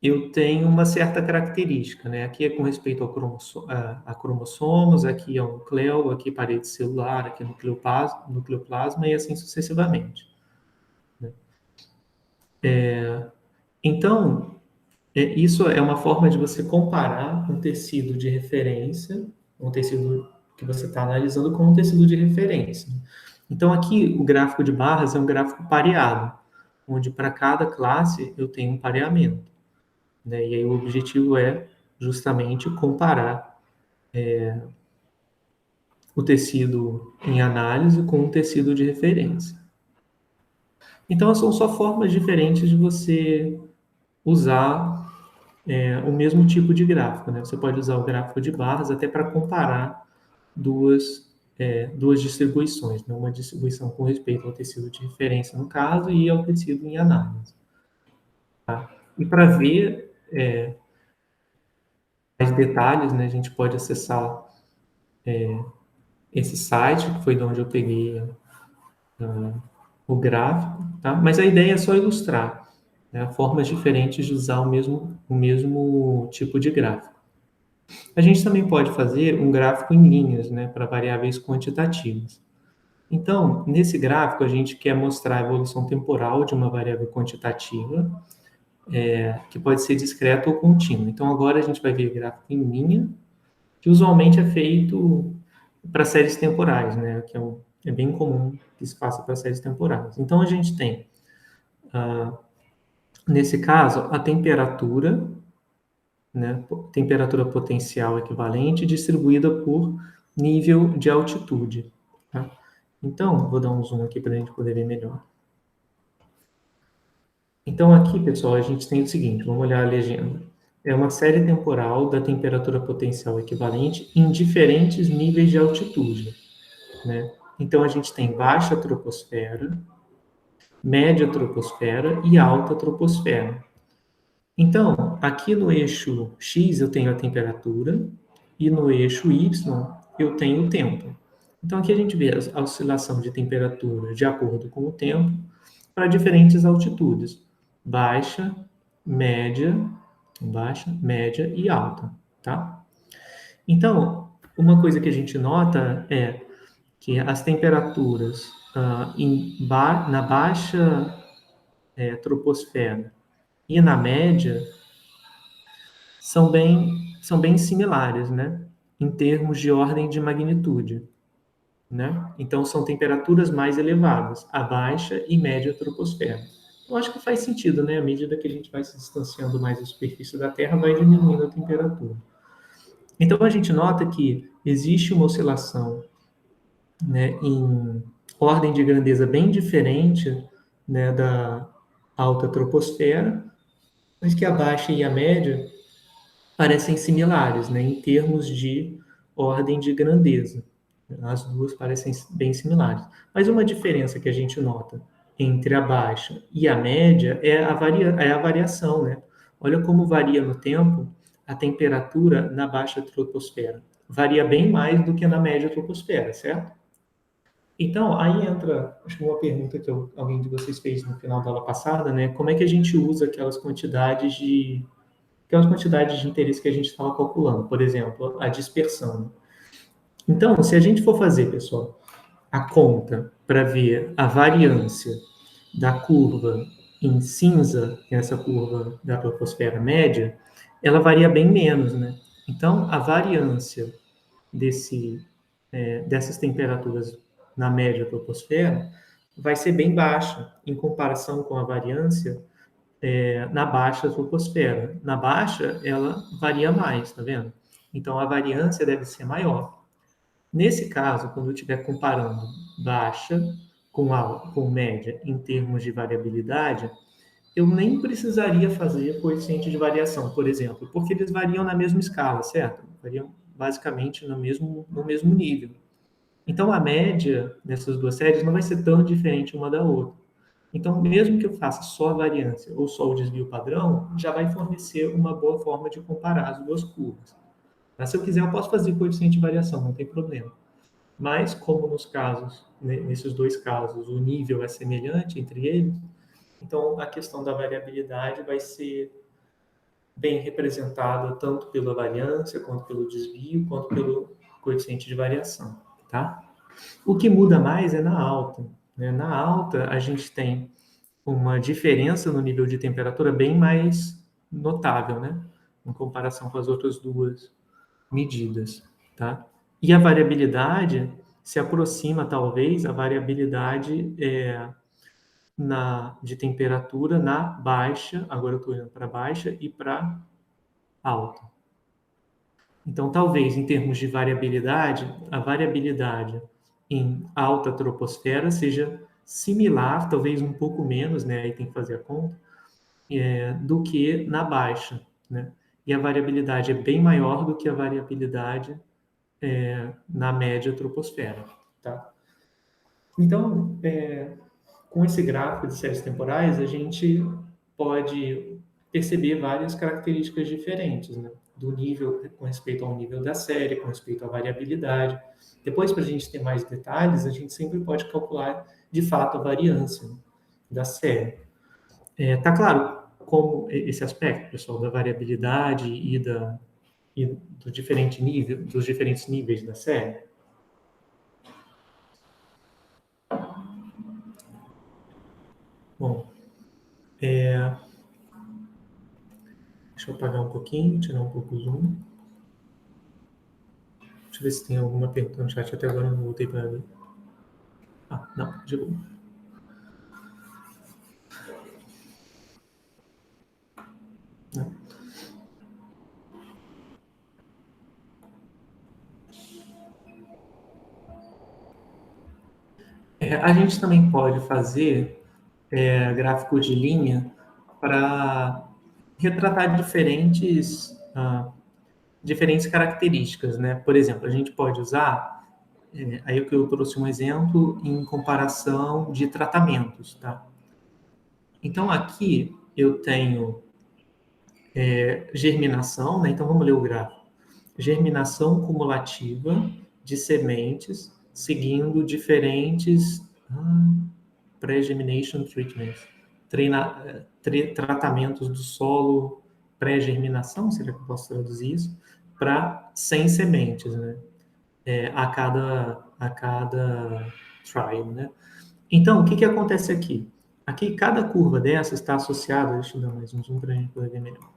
eu tenho uma certa característica, né? Aqui é com respeito a cromossomos, aqui é o nucleo, aqui parede celular, aqui é nucleoplasma e assim sucessivamente, né? Então, isso é uma forma de você comparar um tecido de referência, um tecido que você está analisando com um tecido de referência. Então, aqui, o gráfico de barras é um gráfico pareado. onde para cada classe eu tenho um pareamento, né? E aí o objetivo é justamente comparar o tecido em análise com o tecido de referência. Então, são só formas diferentes de você usar o mesmo tipo de gráfico, né? Você pode usar o gráfico de barras até para comparar duas distribuições, né? Uma distribuição com respeito ao tecido de referência, no caso, e ao tecido em análise. Tá? E para ver mais detalhes, né, a gente pode acessar esse site, que foi de onde eu peguei o gráfico, tá? Mas a ideia é só ilustrar, né, formas diferentes de usar o mesmo tipo de gráfico. A gente também pode fazer um gráfico em linhas, né, para variáveis quantitativas. Então, nesse gráfico, a gente quer mostrar a evolução temporal de uma variável quantitativa, que pode ser discreta ou contínua. Então, agora a gente vai ver gráfico em linha, que usualmente é feito para séries temporais, né, que é bem comum que se faça para séries temporais. Então, a gente tem, nesse caso, a temperatura, né, temperatura potencial equivalente distribuída por nível de altitude. Tá? Então, vou dar um zoom aqui para a gente poder ver melhor. Então, aqui, pessoal, a gente tem o seguinte, vamos olhar a legenda. É uma série temporal da temperatura potencial equivalente em diferentes níveis de altitude, né? Então, a gente tem baixa troposfera, média troposfera e alta troposfera. Então, aqui no eixo X eu tenho a temperatura e no eixo Y eu tenho o tempo. Então, aqui a gente vê a oscilação de temperatura de acordo com o tempo para diferentes altitudes: baixa, média, e alta, tá? Então, uma coisa que a gente nota é que as temperaturas na baixa troposfera e na média são bem similares, né? Em termos de ordem de magnitude, né? Então, são temperaturas mais elevadas, a baixa e média troposfera. Eu acho que faz sentido, né? À medida que a gente vai se distanciando mais da superfície da Terra, vai diminuindo a temperatura. Então, a gente nota que existe uma oscilação, né, em ordem de grandeza bem diferente, né, da alta troposfera, mas que a baixa e a média parecem similares, né, em termos de ordem de grandeza. As duas parecem bem similares. Mas uma diferença que a gente nota entre a baixa e a média é a variação, né? Olha como varia no tempo a temperatura na baixa troposfera. Varia bem mais do que na média troposfera, certo? Então, aí entra, acho que uma pergunta que alguém de vocês fez no final da aula passada, né? Como é que a gente usa aquelas quantidades de interesse que a gente estava calculando, por exemplo, a dispersão. Então, se a gente for fazer, pessoal, a conta para ver a variância da curva em cinza, que é essa curva da troposfera média, ela varia bem menos, né? Então, a variância dessas temperaturas na média troposfera vai ser bem baixa em comparação com a variância na baixa troposfera. Na baixa, ela varia mais, tá vendo? Então, a variância deve ser maior. Nesse caso, quando eu estiver comparando baixa com média em termos de variabilidade, eu nem precisaria fazer coeficiente de variação, por exemplo, porque eles variam na mesma escala, certo? Variam basicamente no mesmo nível. Então, a média dessas duas séries não vai ser tão diferente uma da outra. Então, mesmo que eu faça só a variância ou só o desvio padrão, já vai fornecer uma boa forma de comparar as duas curvas. Mas, se eu quiser, eu posso fazer coeficiente de variação, não tem problema. Mas, como nesses dois casos, o nível é semelhante entre eles, então a questão da variabilidade vai ser bem representada tanto pela variância, quanto pelo desvio, quanto pelo coeficiente de variação, tá? O que muda mais é na alta, né? Na alta, a gente tem uma diferença no nível de temperatura bem mais notável, né? Em comparação com as outras duas medidas, tá? E a variabilidade se aproxima, talvez, a variabilidade de temperatura na baixa, agora eu estou olhando para baixa e para alta. Então, talvez, em termos de variabilidade, a variabilidade em alta troposfera seja similar, talvez um pouco menos, né? Aí tem que fazer a conta, do que na baixa, né? E a variabilidade é bem maior do que a variabilidade na média troposfera, tá? Então, com esse gráfico de séries temporais, a gente pode perceber várias características diferentes, né? Do nível, com respeito ao nível da série, com respeito à variabilidade. Depois, para a gente ter mais detalhes, a gente sempre pode calcular, de fato, a variância, né, da série. Tá claro como esse aspecto, pessoal, da variabilidade e do dos diferentes níveis da série? Bom, deixa eu apagar um pouquinho, tirar um pouco o zoom. Deixa eu ver se tem alguma pergunta no chat. Até agora eu não voltei para ver. Ah, não, de boa. Não. A gente também pode fazer gráficos de linha para retratar diferentes características, né? Por exemplo, a gente pode usar, aí o que eu trouxe um exemplo em comparação de tratamentos, tá? Então, aqui eu tenho germinação, né? Então, vamos ler o gráfico. Germinação cumulativa de sementes seguindo diferentes pré-germination treatments, tratamentos do solo pré-germinação, será que eu posso traduzir isso? Para 100 sementes, né? A cada trial, né? Então, o que acontece aqui? Aqui, cada curva dessa está associada, deixa eu dar mais um zoom para a gente poder ver melhor.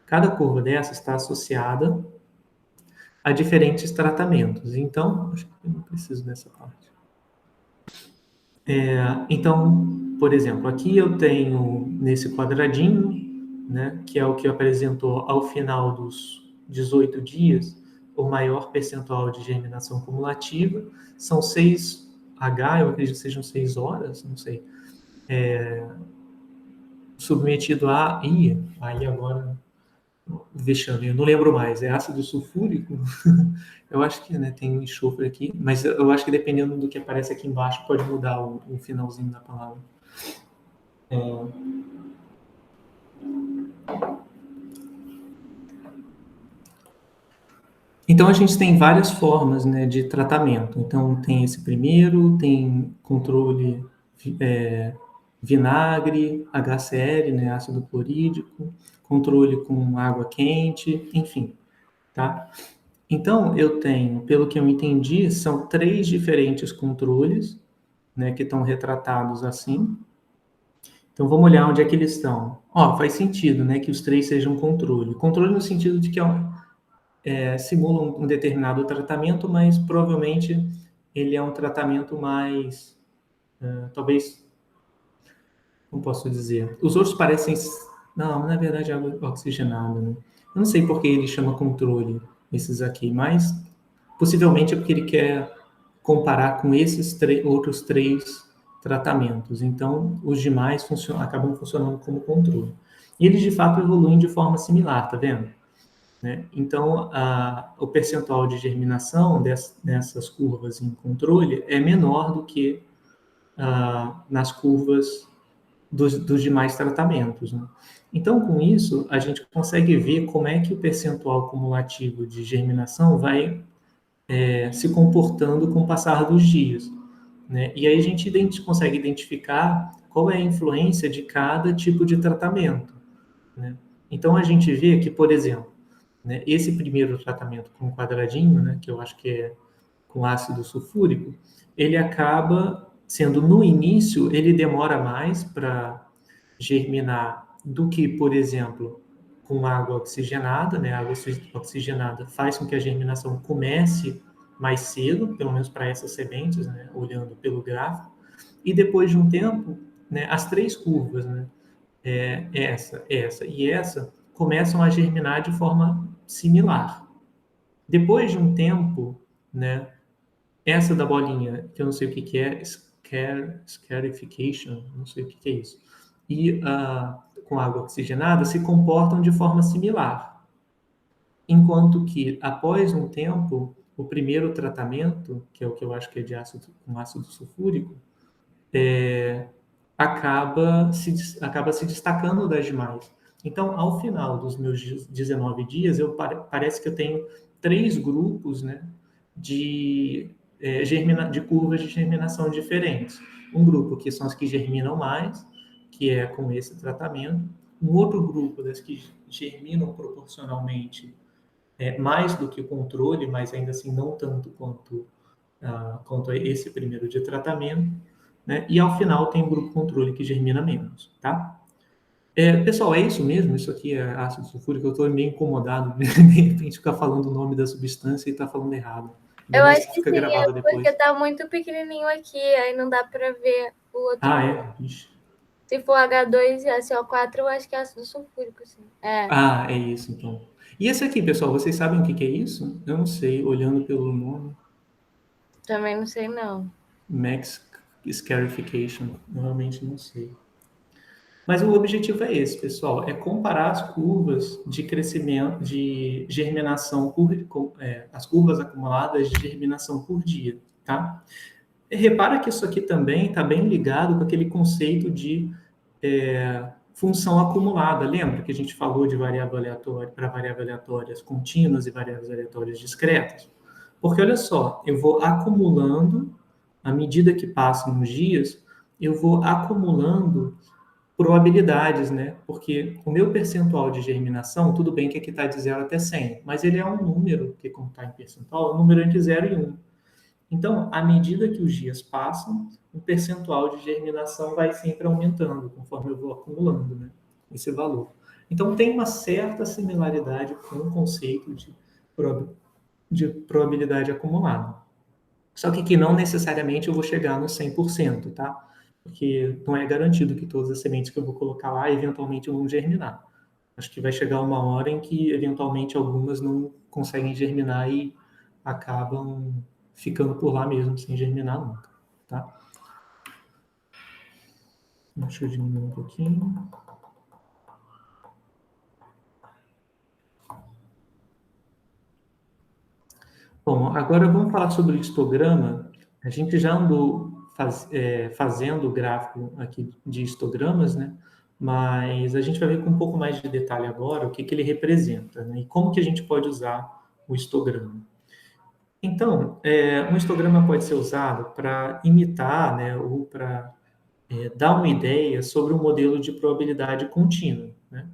Cada curva dessa está associada a diferentes tratamentos. Então, acho que eu não preciso dessa parte. Então, por exemplo, aqui eu tenho nesse quadradinho, né, que é o que apresentou ao final dos 18 dias, o maior percentual de germinação cumulativa, são 6H, eu acredito que sejam 6 horas, não sei, submetido a... aí agora, vexame, eu não lembro mais, é ácido sulfúrico? Eu acho que, né, tem um enxofre aqui, mas eu acho que dependendo do que aparece aqui embaixo, pode mudar o finalzinho da palavra. Então, a gente tem várias formas, né, de tratamento. Então, tem esse primeiro, tem controle vinagre, HCl, né, ácido clorídrico, controle com água quente, enfim, tá? Então, eu tenho, pelo que eu entendi, são 3 diferentes controles, né, que estão retratados assim. Então, vamos olhar onde é que eles estão. Faz sentido, né, que os 3 sejam controle. Controle no sentido de que simula um determinado tratamento, mas provavelmente ele é um tratamento mais, talvez, como posso dizer? Os outros parecem, não, na verdade é água oxigenada, né? Eu não sei por que ele chama controle esses aqui, mas possivelmente é porque ele quer comparar com esses outros 3 tratamentos. Então, os demais acabam funcionando como controle. E eles, de fato, evoluem de forma similar, tá vendo? Né? Então, o percentual de germinação nessas curvas em controle é menor do que nas curvas dos demais tratamentos. Né? Então, com isso, a gente consegue ver como é que o percentual cumulativo de germinação vai se comportando com o passar dos dias. Né? E aí a gente consegue identificar qual é a influência de cada tipo de tratamento. Né? Então, a gente vê que, por exemplo, né, esse primeiro tratamento com quadradinho, né, que eu acho que é com ácido sulfúrico, ele acaba sendo, no início, ele demora mais para germinar do que, por exemplo, com água oxigenada, né? A água oxigenada faz com que a germinação comece mais cedo, pelo menos para essas sementes, né? Olhando pelo gráfico, e depois de um tempo, né, as 3 curvas, né, essa e essa, começam a germinar de forma similar. Depois de um tempo, né, essa da bolinha, que eu não sei o que é, scarification, não sei o que é isso, e com água oxigenada se comportam de forma similar. Enquanto que, após um tempo, o primeiro tratamento, que é o que eu acho que é de com ácido sulfúrico, acaba se destacando das demais. Então, ao final dos meus 19 dias, parece que eu tenho 3 grupos, né, de curvas de germinação diferentes. Um grupo que são as que germinam mais, que é com esse tratamento. Um outro grupo das que germinam proporcionalmente mais do que o controle, mas ainda assim não tanto quanto esse primeiro de tratamento, né? E ao final tem um grupo controle que germina menos, tá? Pessoal, é isso mesmo? Isso aqui é ácido sulfúrico? Eu estou meio incomodado de repente ficar falando o nome da substância e estar falando errado. Ainda Eu mais acho que que fica sim, gravado porque depois. tá muito pequenininho aqui, aí não dá para ver o outro. Ah, é? Ixi. Se for H2 e SO4, eu acho que é ácido sulfúrico, sim. Ah, é isso então. E esse aqui, pessoal, vocês sabem o que é isso? Eu não sei, olhando pelo nome. Também não sei, não. Max Scarification. Eu realmente não sei. Mas o objetivo é esse, pessoal, é comparar as curvas de crescimento, de germinação as curvas acumuladas de germinação por dia, tá? E repara que isso aqui também está bem ligado com aquele conceito de função acumulada. Lembra que a gente falou de variável aleatória para variáveis aleatórias contínuas e variáveis aleatórias discretas? Porque olha só, eu vou acumulando, à medida que passam os dias, eu vou acumulando probabilidades, né? Porque o meu percentual de germinação, tudo bem que aqui está de 0 até 100, mas ele é um número, que como está em percentual, é um número entre 0 e 1. Então, à medida que os dias passam, o percentual de germinação vai sempre aumentando, conforme eu vou acumulando, né, esse valor. Então, tem uma certa similaridade com o conceito de probabilidade acumulada. Só que aqui não necessariamente eu vou chegar no 100%, tá? Porque não é garantido que todas as sementes que eu vou colocar lá eventualmente vão germinar. Acho que vai chegar uma hora em que eventualmente algumas não conseguem germinar e acabam ficando por lá mesmo, sem germinar nunca, tá? Deixa eu diminuir um pouquinho. Bom, agora vamos falar sobre o histograma. A gente já andou fazendo o gráfico aqui de histogramas, né? Mas a gente vai ver com um pouco mais de detalhe agora o que ele representa, né? E como que a gente pode usar o histograma. Então, um histograma pode ser usado para imitar, né, ou para dar uma ideia sobre um modelo de probabilidade contínua, né?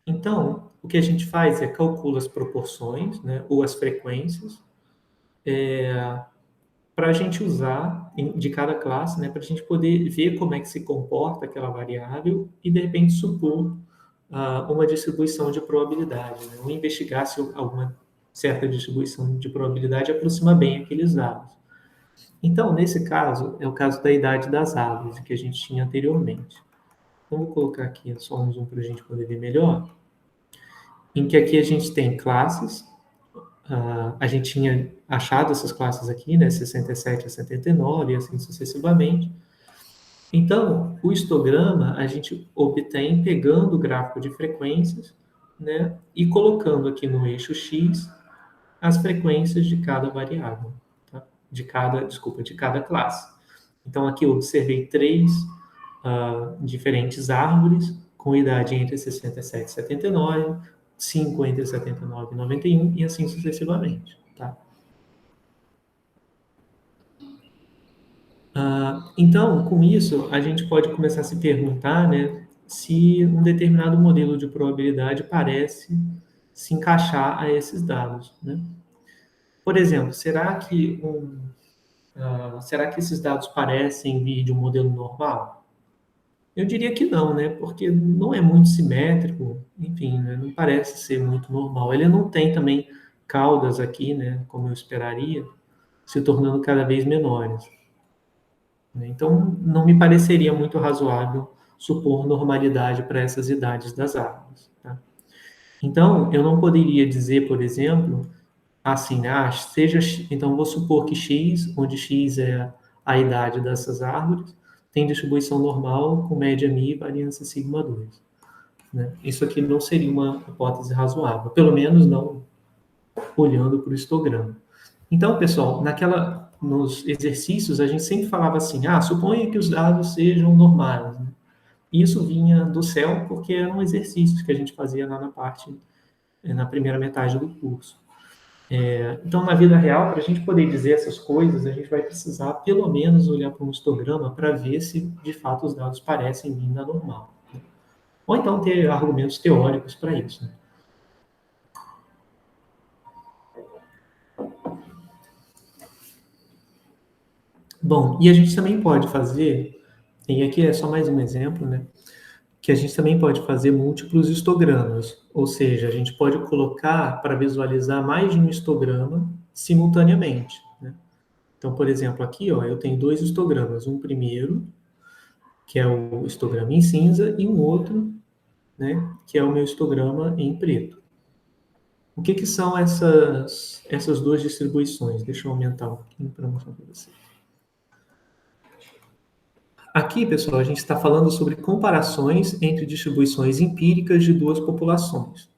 Então, o que a gente faz é calcula as proporções, né, ou as frequências, para a gente usar de cada classe, né, para a gente poder ver como é que se comporta aquela variável e, de repente, supor uma distribuição de probabilidade, né, ou investigar se alguma certa distribuição de probabilidade aproxima bem aqueles dados. Então, nesse caso, é o caso da idade das árvores, que a gente tinha anteriormente. Então, vou colocar aqui só um zoom para a gente poder ver melhor, em que aqui a gente tem classes. A gente tinha achado essas classes aqui, né, 67 a 79 e assim sucessivamente. Então, o histograma a gente obtém pegando o gráfico de frequências, né, e colocando aqui no eixo X as frequências de cada variável, tá? De cada classe. Então, aqui eu observei 3 diferentes árvores com idade entre 67 e 79, 5 entre 79 e 91 e assim sucessivamente, tá? Então, com isso, a gente pode começar a se perguntar, né, se um determinado modelo de probabilidade parece se encaixar a esses dados, né? Por exemplo, será que esses dados parecem vir de um modelo normal? Eu diria que não, né? Porque não é muito simétrico, enfim, né? Não parece ser muito normal. Ele não tem também caudas aqui, né? Como eu esperaria, se tornando cada vez menores. né? Então, não me pareceria muito razoável supor normalidade para essas idades das árvores, tá? Então, eu não poderia dizer, por exemplo, assim, seja, então vou supor que x, onde x é a idade dessas árvores, tem distribuição normal com média μ e variância sigma 2. Né? Isso aqui não seria uma hipótese razoável, pelo menos não olhando para o histograma. Então, pessoal, nos exercícios a gente sempre falava assim, suponha que os dados sejam normais. Né? Isso vinha do céu porque eram exercícios que a gente fazia lá na primeira metade do curso. Então, na vida real, para a gente poder dizer essas coisas, a gente vai precisar, pelo menos, olhar para um histograma para ver se, de fato, os dados parecem vir da normal. Né? Ou então ter argumentos teóricos para isso. Né? Bom, e a gente também pode fazer, e aqui é só mais um exemplo, né? Que a gente também pode fazer múltiplos histogramas, ou seja, a gente pode colocar para visualizar mais de um histograma simultaneamente. Né? Então, por exemplo, aqui eu tenho dois histogramas, um primeiro, que é o histograma em cinza, e um outro, né, que é o meu histograma em preto. O que são essas duas distribuições? Deixa eu aumentar um pouquinho para mostrar para vocês. Aqui, pessoal, a gente está falando sobre comparações entre distribuições empíricas de duas populações.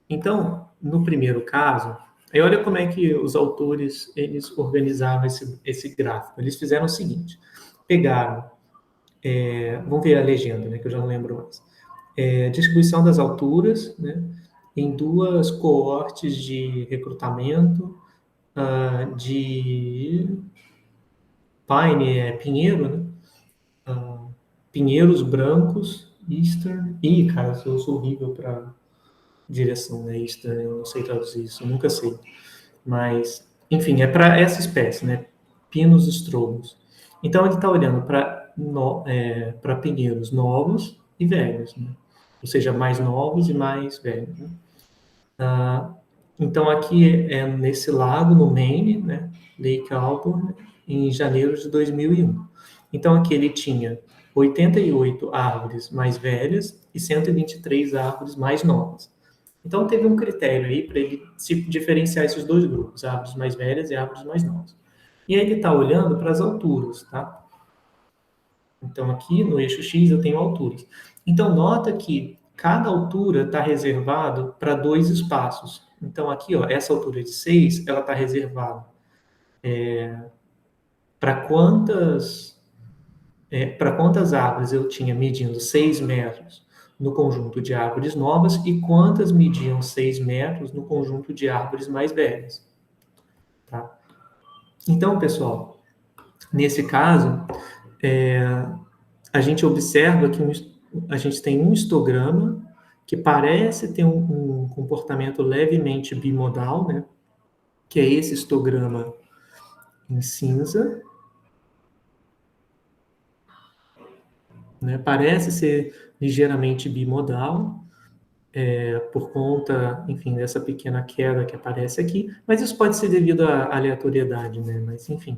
Então, no primeiro caso, aí olha como é que os autores eles organizavam esse gráfico. Eles fizeram o seguinte: pegaram, vamos ver a legenda, né, que eu já não lembro mais. Distribuição das alturas, né, em duas coortes de recrutamento de pinheiro, né? Pinheiros brancos, Eastern. Cara, eu sou horrível para direção, né? Eastern, eu não sei traduzir isso, eu nunca sei. Mas, enfim, é para essa espécie, né? Pinos estrobos. Então, ele está olhando para pinheiros novos e velhos, né? Ou seja, mais novos e mais velhos. Né? Então, aqui é nesse lago, no Maine, né? Lake Auburn, em janeiro de 2001. Então, aqui ele tinha 88 árvores mais velhas e 123 árvores mais novas. Então, teve um critério aí para ele se diferenciar esses dois grupos, árvores mais velhas e árvores mais novas. E aí ele está olhando para as alturas, tá? Então, aqui no eixo X eu tenho alturas. Então, nota que cada altura está reservado para dois espaços. Então, aqui, essa altura de 6, ela está reservada para quantas árvores eu tinha medindo 6 metros no conjunto de árvores novas e quantas mediam 6 metros no conjunto de árvores mais velhas. Tá? Então, pessoal, nesse caso, a gente observa que a gente tem um histograma que parece ter um comportamento levemente bimodal, né? Que é esse histograma em cinza. Né? Parece ser ligeiramente bimodal, por conta, enfim, dessa pequena queda que aparece aqui, mas isso pode ser devido à aleatoriedade, né? Mas, enfim,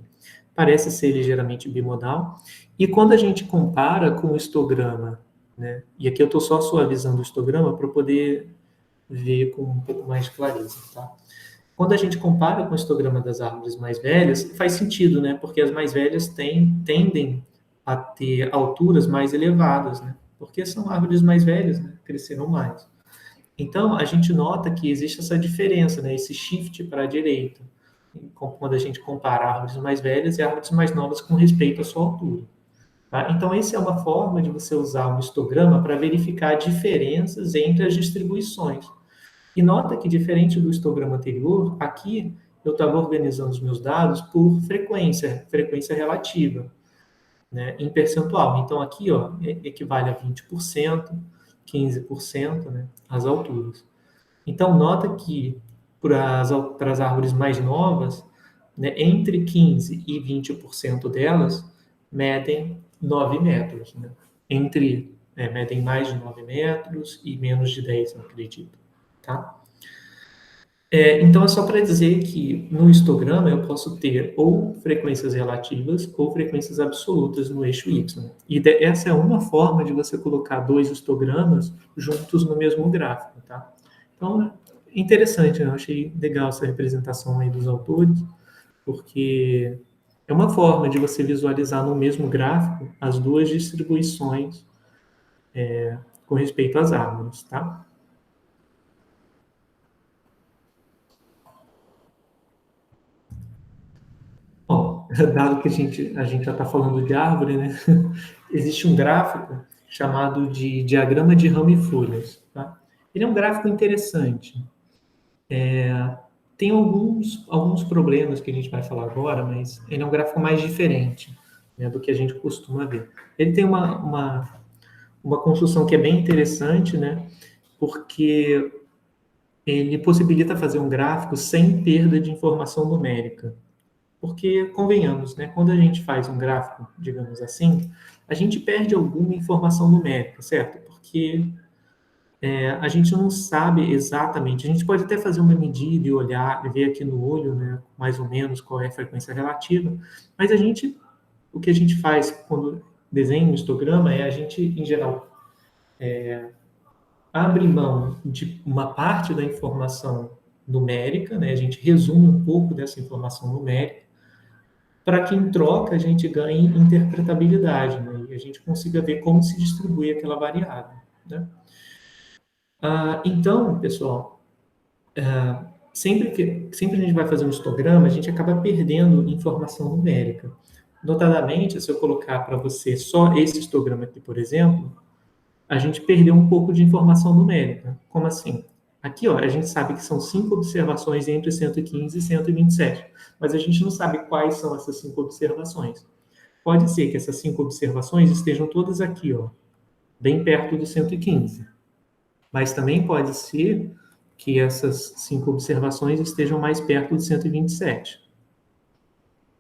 parece ser ligeiramente bimodal. E quando a gente compara com o histograma, né? E aqui eu estou só suavizando o histograma para poder ver com um pouco mais de clareza, tá? Quando a gente compara com o histograma das árvores mais velhas, faz sentido, né? Porque as mais velhas tendem a ter alturas mais elevadas, né? Porque são árvores mais velhas, né? Cresceram mais. Então, a gente nota que existe essa diferença, né? Esse shift para a direita, quando a gente compara árvores mais velhas e árvores mais novas com respeito à sua altura. Tá? Então, essa é uma forma de você usar um histograma para verificar diferenças entre as distribuições. E nota que, diferente do histograma anterior, aqui eu estava organizando os meus dados por frequência relativa, né, em percentual. Então, aqui equivale a 20%, 15%, né, as alturas. Então, nota que para as árvores mais novas, né, entre 15% e 20% delas medem 9 metros. Né? Medem mais de 9 metros e menos de 10, eu acredito. Tá? Então, é só para dizer que no histograma eu posso ter ou frequências relativas ou frequências absolutas no eixo Y. E essa é uma forma de você colocar dois histogramas juntos no mesmo gráfico, tá? Então, interessante, né? Eu achei legal essa representação aí dos autores, porque é uma forma de você visualizar no mesmo gráfico as duas distribuições com respeito às árvores, tá? Bom, dado que a gente já está falando de árvore, né? Existe um gráfico chamado de diagrama de ramo e folhas. Tá? Ele é um gráfico interessante. Tem alguns problemas que a gente vai falar agora, mas ele é um gráfico mais diferente, né, do que a gente costuma ver. Ele tem uma construção que é bem interessante, né? Porque ele possibilita fazer um gráfico sem perda de informação numérica. Porque, convenhamos, né, quando a gente faz um gráfico, digamos assim, a gente perde alguma informação numérica, certo? Porque a gente não sabe exatamente, a gente pode até fazer uma medida e olhar, e ver aqui no olho, né, mais ou menos qual é a frequência relativa, mas o que a gente faz quando desenha um histograma é a gente, em geral, abre mão de uma parte da informação numérica, né, a gente resume um pouco dessa informação numérica, para que em troca a gente ganhe interpretabilidade, né? E a gente consiga ver como se distribui aquela variável, né? Então, pessoal, sempre a gente vai fazer um histograma, a gente acaba perdendo informação numérica. Notadamente, se eu colocar para você só esse histograma aqui, por exemplo, a gente perdeu um pouco de informação numérica. Como assim? Aqui, ó, a gente sabe que são 5 observações entre 115 e 127, mas a gente não sabe quais são essas 5 observações. Pode ser que essas 5 observações estejam todas aqui, ó, bem perto do 115. Mas também pode ser que essas 5 observações estejam mais perto do 127.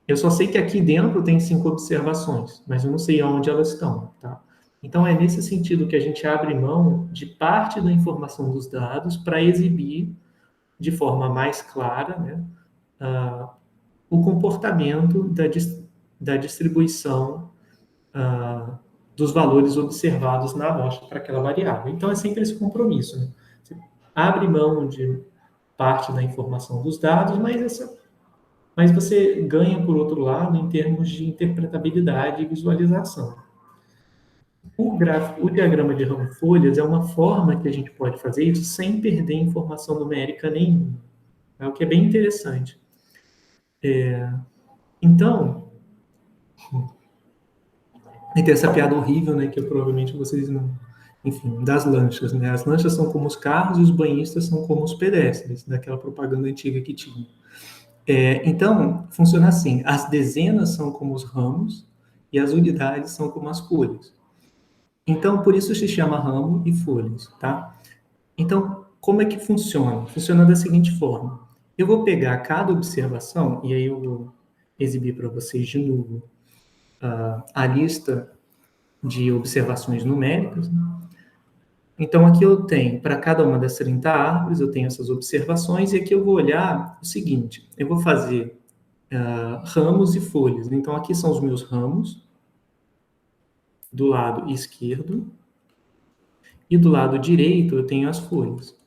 Eu só sei que aqui dentro tem 5 observações, mas eu não sei aonde elas estão, tá? Então, é nesse sentido que a gente abre mão de parte da informação dos dados para exibir de forma mais clara, né, o comportamento da distribuição dos valores observados na amostra para aquela variável. Então, é sempre esse compromisso. Né? Você abre mão de parte da informação dos dados, mas você ganha, por outro lado, em termos de interpretabilidade e visualização. O diagrama de ramo-folhas é uma forma que a gente pode fazer isso sem perder informação numérica nenhuma, é o que é bem interessante. Então, e tem essa piada horrível, né, que provavelmente vocês não... Enfim, das lanchas, né? As lanchas são como os carros e os banhistas são como os pedestres, daquela propaganda antiga que tinha. Então, funciona assim: as dezenas são como os ramos e as unidades são como as folhas. Então, por isso se chama ramo e folhas, tá? Então, como é que funciona? Funciona da seguinte forma: eu vou pegar cada observação, e aí eu vou exibir para vocês de novo a lista de observações numéricas. Né? Então, aqui eu tenho, para cada uma das 30 árvores, eu tenho essas observações, e aqui eu vou olhar o seguinte: eu vou fazer ramos e folhas. Então, aqui são os meus ramos, do lado esquerdo, e do lado direito eu tenho as folhas.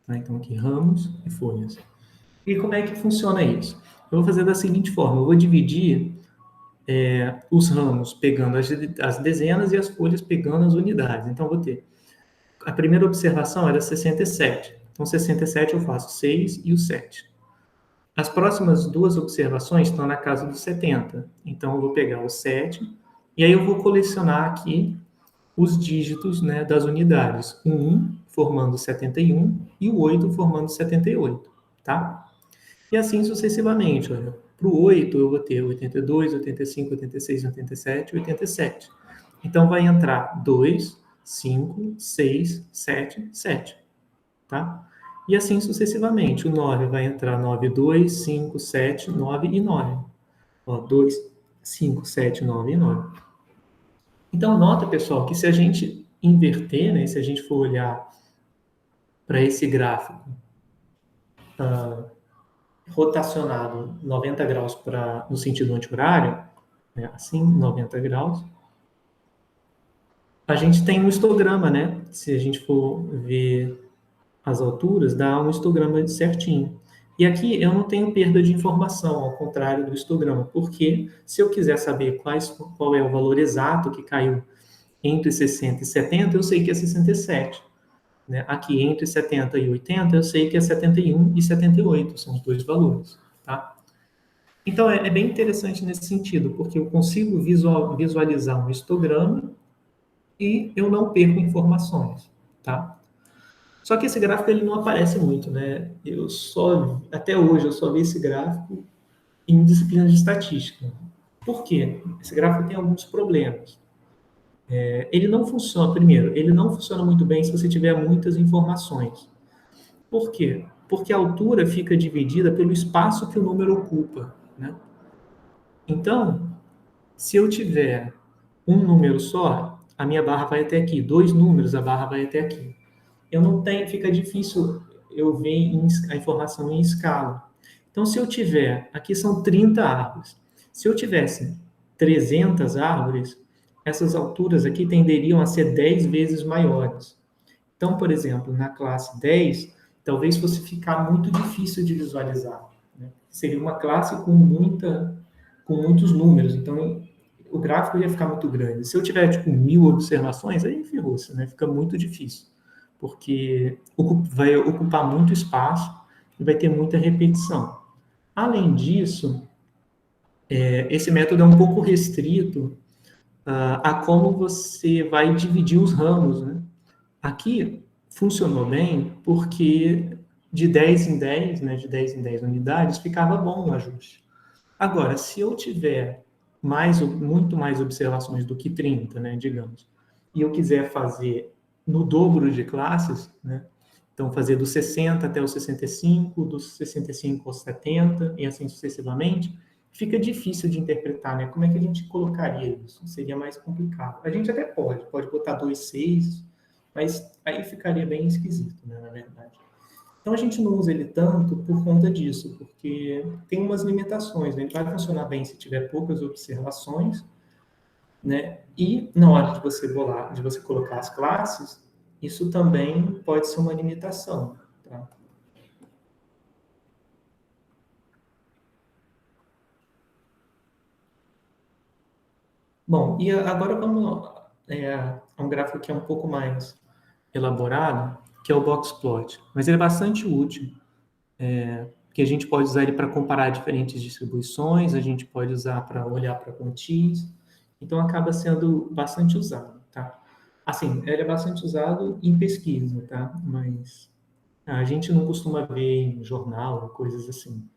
Tá? Então, aqui ramos e folhas. E como é que funciona isso? Eu vou fazer da seguinte forma: eu vou dividir os ramos pegando as dezenas e as folhas pegando as unidades. Então, eu vou ter... A primeira observação era 67. Então, 67 eu faço 6 e o 7. As próximas duas observações estão na casa dos 70. Então, eu vou pegar o 7 e aí eu vou colecionar aqui os dígitos, né, das unidades. O 1 formando 71 e o 8 formando 78, tá? E assim sucessivamente. Olha, para o 8 eu vou ter 82, 85, 86, 87, 87. Então, vai entrar 2, 5, 6, 7, 7. Tá? E assim sucessivamente. O 9 vai entrar 9, 2, 5, 7, 9 e 9. Ó, 2, 5, 7, 9 e 9. Então, nota, pessoal, que se a gente inverter, né, se a gente for olhar para esse gráfico rotacionado 90 graus no sentido anti-horário, né, assim, 90 graus, a gente tem um histograma, né? Se a gente for ver as alturas, dá um histograma certinho. E aqui eu não tenho perda de informação, ao contrário do histograma, porque se eu quiser saber qual é o valor exato que caiu entre 60 e 70, eu sei que é 67. Né? Aqui, entre 70 e 80, eu sei que é 71 e 78, são os dois valores. Tá? Então, é bem interessante nesse sentido, porque eu consigo visualizar um histograma e eu não perco informações. Tá? Só que esse gráfico ele não aparece muito, né? Até hoje, eu só vi esse gráfico em disciplinas de estatística. Por quê? Esse gráfico tem alguns problemas. Ele não funciona, primeiro, ele não funciona muito bem se você tiver muitas informações. Por quê? Porque a altura fica dividida pelo espaço que o número ocupa, né? Então, se eu tiver um número só, a minha barra vai até aqui. Dois números, a barra vai até aqui. Fica difícil eu ver a informação em escala. Então, se eu tiver, aqui são 30 árvores. Se eu tivesse 300 árvores, essas alturas aqui tenderiam a ser 10 vezes maiores. Então, por exemplo, na classe 10, talvez fosse ficar muito difícil de visualizar. Né? Seria uma classe com muitos números, então o gráfico ia ficar muito grande. Se eu tiver, tipo, 1000 observações, aí ferrou-se, né? Fica muito difícil, porque vai ocupar muito espaço e vai ter muita repetição. Além disso, esse método é um pouco restrito a como você vai dividir os ramos, né? Aqui funcionou bem porque de 10 em 10, né, de 10 em 10 unidades, ficava bom o ajuste. Agora, se eu tiver muito mais observações do que 30, né, digamos, e eu quiser fazer no dobro de classes, né, então fazer do 60 até o 65, dos 65 aos 70 e assim sucessivamente, fica difícil de interpretar, né? Como é que a gente colocaria isso? Seria mais complicado. A gente até pode botar 2,6, mas aí ficaria bem esquisito, né, na verdade. Então a gente não usa ele tanto por conta disso, porque tem umas limitações, né? Ele vai funcionar bem se tiver poucas observações, né? E na hora de você colocar as classes, isso também pode ser uma limitação, tá? Bom, e agora vamos a um gráfico que é um pouco mais elaborado, que é o boxplot. Mas ele é bastante útil, que a gente pode usar ele para comparar diferentes distribuições, a gente pode usar para olhar para quantias, então acaba sendo bastante usado, tá? Assim, ele é bastante usado em pesquisa, tá? Mas a gente não costuma ver em jornal, coisas assim,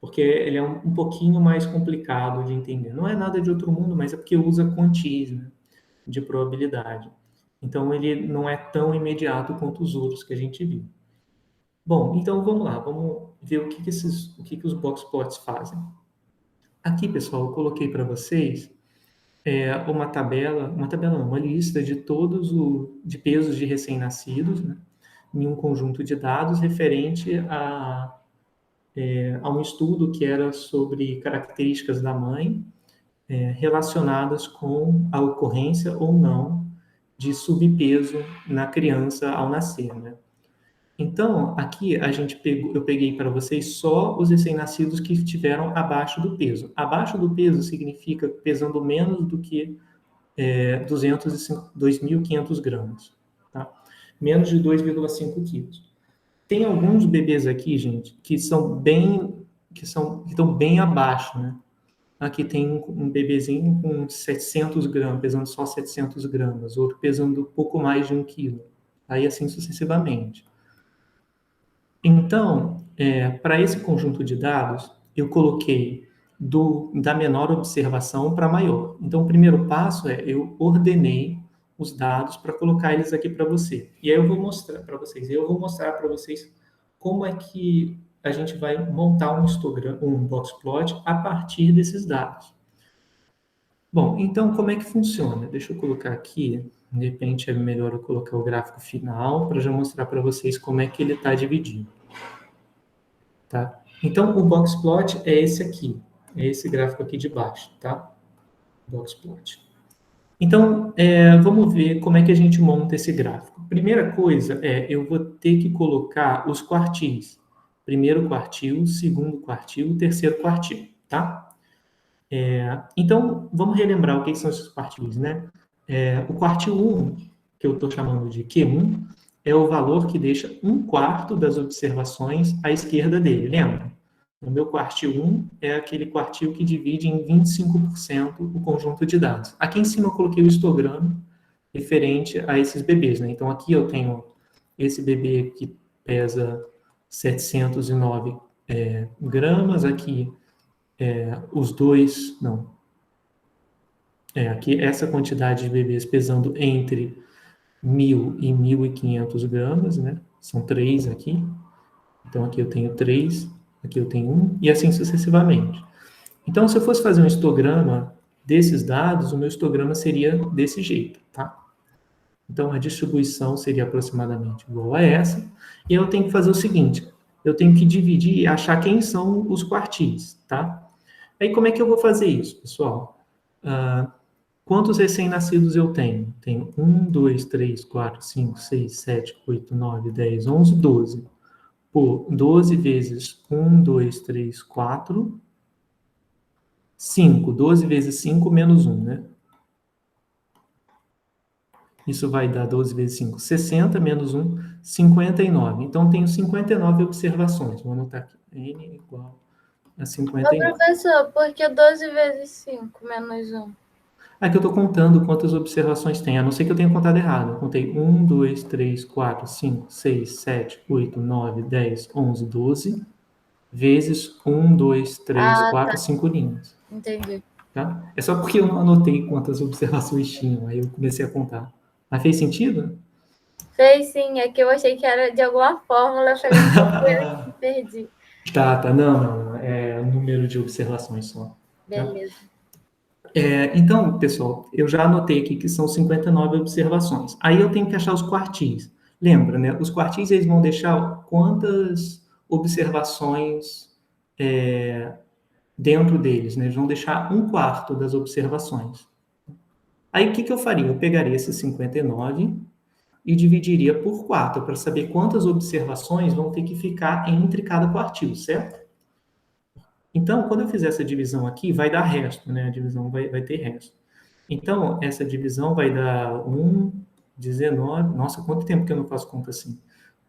porque ele é um pouquinho mais complicado de entender. Não é nada de outro mundo, mas é porque usa quantias, né, de probabilidade. Então ele não é tão imediato quanto os outros que a gente viu. Bom, então vamos lá, vamos ver o que os boxplots fazem. Aqui, pessoal, eu coloquei para vocês uma lista de de pesos de recém-nascidos, né, em um conjunto de dados referente a um estudo que era sobre características da mãe relacionadas com a ocorrência ou não de subpeso na criança ao nascer, né? Então, aqui eu peguei para vocês só os recém-nascidos que estiveram abaixo do peso. Abaixo do peso significa pesando menos do que 2.500 gramas, tá? Menos de 2,5 quilos. Tem alguns bebês aqui, gente, que estão bem abaixo, né? Aqui tem um bebezinho com 700 gramas, pesando só 700 gramas, outro pesando pouco mais de 1 quilo. Aí assim sucessivamente. Então, para esse conjunto de dados, eu coloquei da menor observação para a maior. Então, o primeiro passo eu ordenei os dados para colocar eles aqui para você. E aí eu vou mostrar para vocês. Eu vou mostrar para vocês como é que a gente vai montar um boxplot a partir desses dados. Bom, então como é que funciona? Deixa eu colocar aqui. De repente é melhor eu colocar o gráfico final para já mostrar para vocês como é que ele está dividido. tá? Então, o box plot é esse aqui, é esse gráfico aqui de baixo, tá? Box plot. Então, vamos ver como é que a gente monta esse gráfico. Primeira coisa eu vou ter que colocar os quartis. Primeiro quartil, segundo quartil, terceiro quartil, tá? Então, vamos relembrar o que são esses quartis, né? O quartil 1, que eu estou chamando de Q1, é o valor que deixa 1/4 das observações à esquerda dele, lembra? O meu quartil 1 é aquele quartil que divide em 25% o conjunto de dados. Aqui em cima eu coloquei o histograma referente a esses bebês, né? Então, aqui eu tenho esse bebê que pesa 709 gramas, aqui os dois, não, aqui essa quantidade de bebês pesando entre 1.000 e 1.500 gramas, né? São 3 aqui. Então, aqui eu tenho 3, aqui eu tenho 1, e assim sucessivamente. Então, se eu fosse fazer um histograma desses dados, o meu histograma seria desse jeito, tá? Então, a distribuição seria aproximadamente igual a essa, e eu tenho que fazer o seguinte, eu tenho que dividir e achar quem são os quartis, tá? Aí, como é que eu vou fazer isso, pessoal? Quantos recém-nascidos eu tenho? Tenho 1, 2, 3, 4, 5, 6, 7, 8, 9, 10, 11, 12. Por 12 vezes 1, 2, 3, 4, 5. 12 vezes 5 menos 1, né? Isso vai dar 12 vezes 5, 60, menos 1, 59. Então, tenho 59 observações. Vou anotar aqui. N igual a Ô, 59. professor, por que 12 vezes 5 menos 1? Aqui eu estou contando quantas observações tem, a não ser que eu tenha contado errado. Eu contei 1, 2, 3, 4, 5, 6, 7, 8, 9, 10, 11, 12, vezes 1, 2, 3, 4, 5 linhas. Entendi. Tá? É só porque eu não anotei quantas observações tinham, aí eu comecei a contar. Mas fez sentido? Fez sim, é que eu achei que era de alguma fórmula, eu falei, eu me perdi. Tá. Não. É o número de observações só. Tá? Beleza. Então, pessoal, eu já anotei aqui que são 59 observações. Aí eu tenho que achar os quartis. Lembra, né? Os quartis, eles vão deixar quantas observações dentro deles, né? Eles vão deixar 1/4 das observações. Aí, o que eu faria? Eu pegaria esses 59 e dividiria por 4, para saber quantas observações vão ter que ficar entre cada quartil, certo? Então, quando eu fizer essa divisão aqui, vai dar resto, né? A divisão vai ter resto. Então, essa divisão vai dar 1, 19... Nossa, quanto tempo que eu não faço conta assim?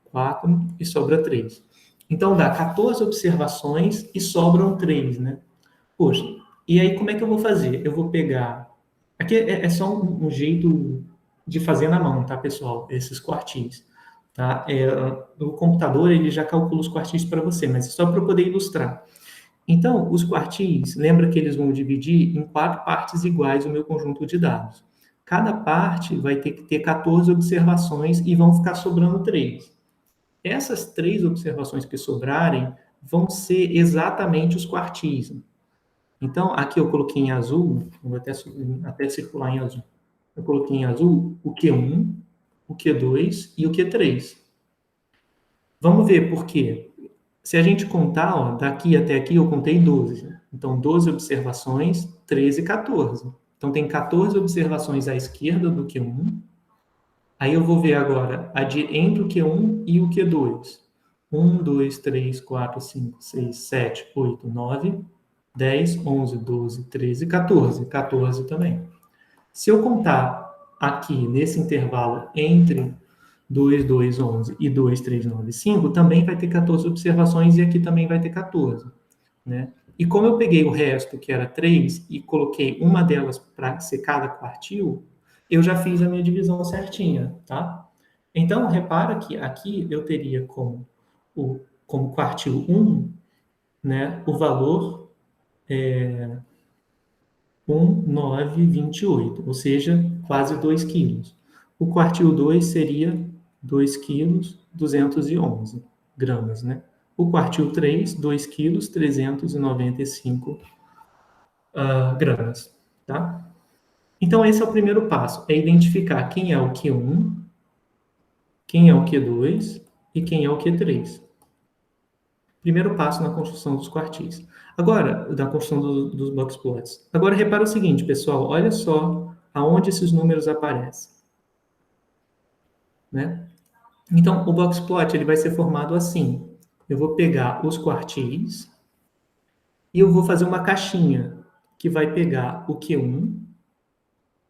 4 e sobra 3. Então, dá 14 observações e sobram 3, né? Poxa, e aí como é que eu vou fazer? Eu vou pegar... Aqui é só um jeito de fazer na mão, tá, pessoal? Esses quartis. Tá? O computador, ele já calcula os quartis para você, mas é só para eu poder ilustrar. Então, os quartis, lembra que eles vão dividir em 4 partes iguais o meu conjunto de dados. Cada parte vai ter que ter 14 observações e vão ficar sobrando 3. Essas 3 observações que sobrarem vão ser exatamente os quartis. Então, aqui eu coloquei em azul, vou até circular em azul. Eu coloquei em azul o Q1, o Q2 e o Q3. Vamos ver por quê. Se a gente contar, ó, daqui até aqui eu contei 12. Então, 12 observações, 13 e 14. Então, tem 14 observações à esquerda do Q1. Aí eu vou ver agora entre o Q1 e o Q2. 1, 2, 3, 4, 5, 6, 7, 8, 9, 10, 11, 12, 13, 14. 14 também. Se eu contar aqui nesse intervalo entre 2, 2, 11 e 2, 3, 9, 5, também vai ter 14 observações e aqui também vai ter 14. Né? E como eu peguei o resto, que era 3, e coloquei uma delas para ser cada quartil, eu já fiz a minha divisão certinha, tá? Então, repara que aqui eu teria como quartil 1, né, o valor 1,928, ou seja, quase 2 quilos. O quartil 2 seria 2 quilos 211 gramas, né? O quartil 3, 2 quilos 395 gramas, tá? Então, esse é o primeiro passo, é identificar quem é o Q1, quem é o Q2 e quem é o Q3. Primeiro passo na construção dos quartis. Agora, da construção dos box plots. Agora, repara o seguinte, pessoal, olha só aonde esses números aparecem. Né? Então, o box plot ele vai ser formado assim. Eu vou pegar os quartis e eu vou fazer uma caixinha que vai pegar o Q1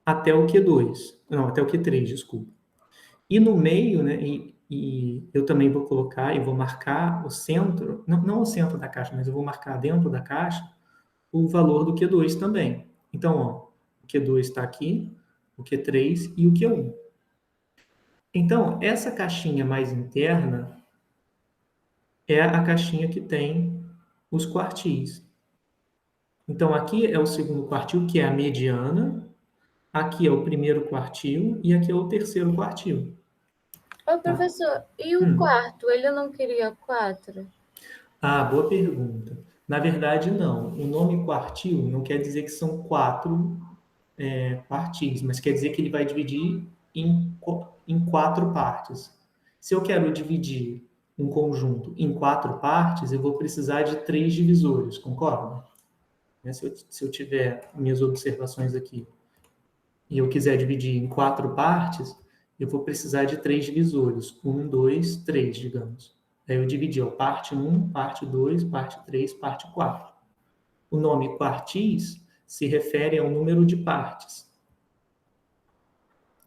até o Q2. Não, até o Q3, desculpa. E no meio, né, e eu também vou colocar e vou marcar o centro, não o centro da caixa, mas eu vou marcar dentro da caixa o valor do Q2 também. Então, ó, o Q2 está aqui, o Q3 e o Q1. Então, essa caixinha mais interna é a caixinha que tem os quartis. Então, aqui é o segundo quartil, que é a mediana, aqui é o primeiro quartil e aqui é o terceiro quartil. Ô, professor, e o quarto? Ele não queria 4? Ah, boa pergunta. Na verdade, não. O nome quartil não quer dizer que são 4 quartis, mas quer dizer que ele vai dividir em 4 partes. Se eu quero dividir um conjunto em 4 partes, eu vou precisar de 3 divisores, concorda? Se eu tiver minhas observações aqui e eu quiser dividir em 4 partes, eu vou precisar de 3 divisores. 1, 2, 3, digamos. Aí eu dividi, ó, parte 1, parte 2, parte 3, parte 4. O nome quartis se refere ao número de partes.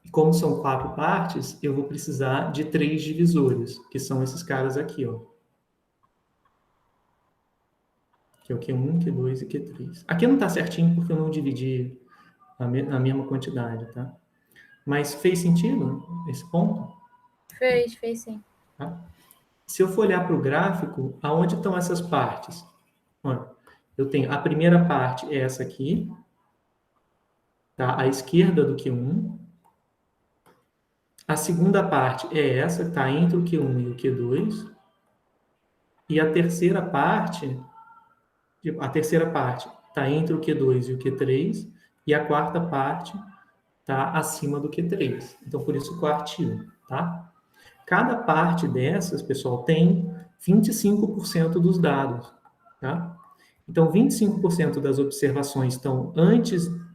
E como são 4 partes, eu vou precisar de 3 divisores, que são esses caras aqui, ó. Que é o Q1, Q2 e Q3. Aqui não está certinho porque eu não dividi a mesma quantidade, tá? Mas fez sentido esse ponto? Fez sim. Tá? Se eu for olhar para o gráfico, aonde estão essas partes? Olha, eu tenho a primeira parte é essa aqui, tá? À esquerda do Q1. A segunda parte é essa, que está entre o Q1 e o Q2. E a terceira parte está entre o Q2 e o Q3. E a quarta parte está acima do Q3. Então, por isso, quartil, tá? Cada parte dessas, pessoal, tem 25% dos dados, tá? Então, 25% das observações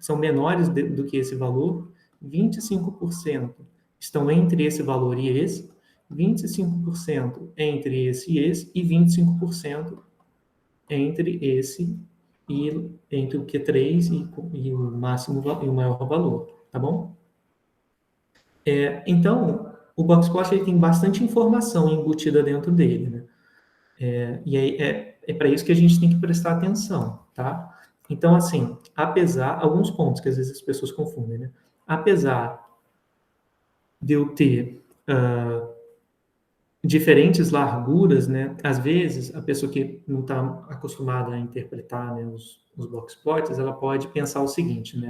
são menores do que esse valor, 25% estão entre esse valor e esse, 25% entre esse e esse, e 25% entre esse e entre o Q3 e o máximo e o maior valor, tá bom? Então, o Boxplot ele tem bastante informação embutida dentro dele, né? E aí é para isso que a gente tem que prestar atenção, tá? Então, assim, alguns pontos que às vezes as pessoas confundem, né? Apesar de eu ter diferentes larguras, né? Às vezes, a pessoa que não está acostumada a interpretar, né, os box plots, ela pode pensar o seguinte, né?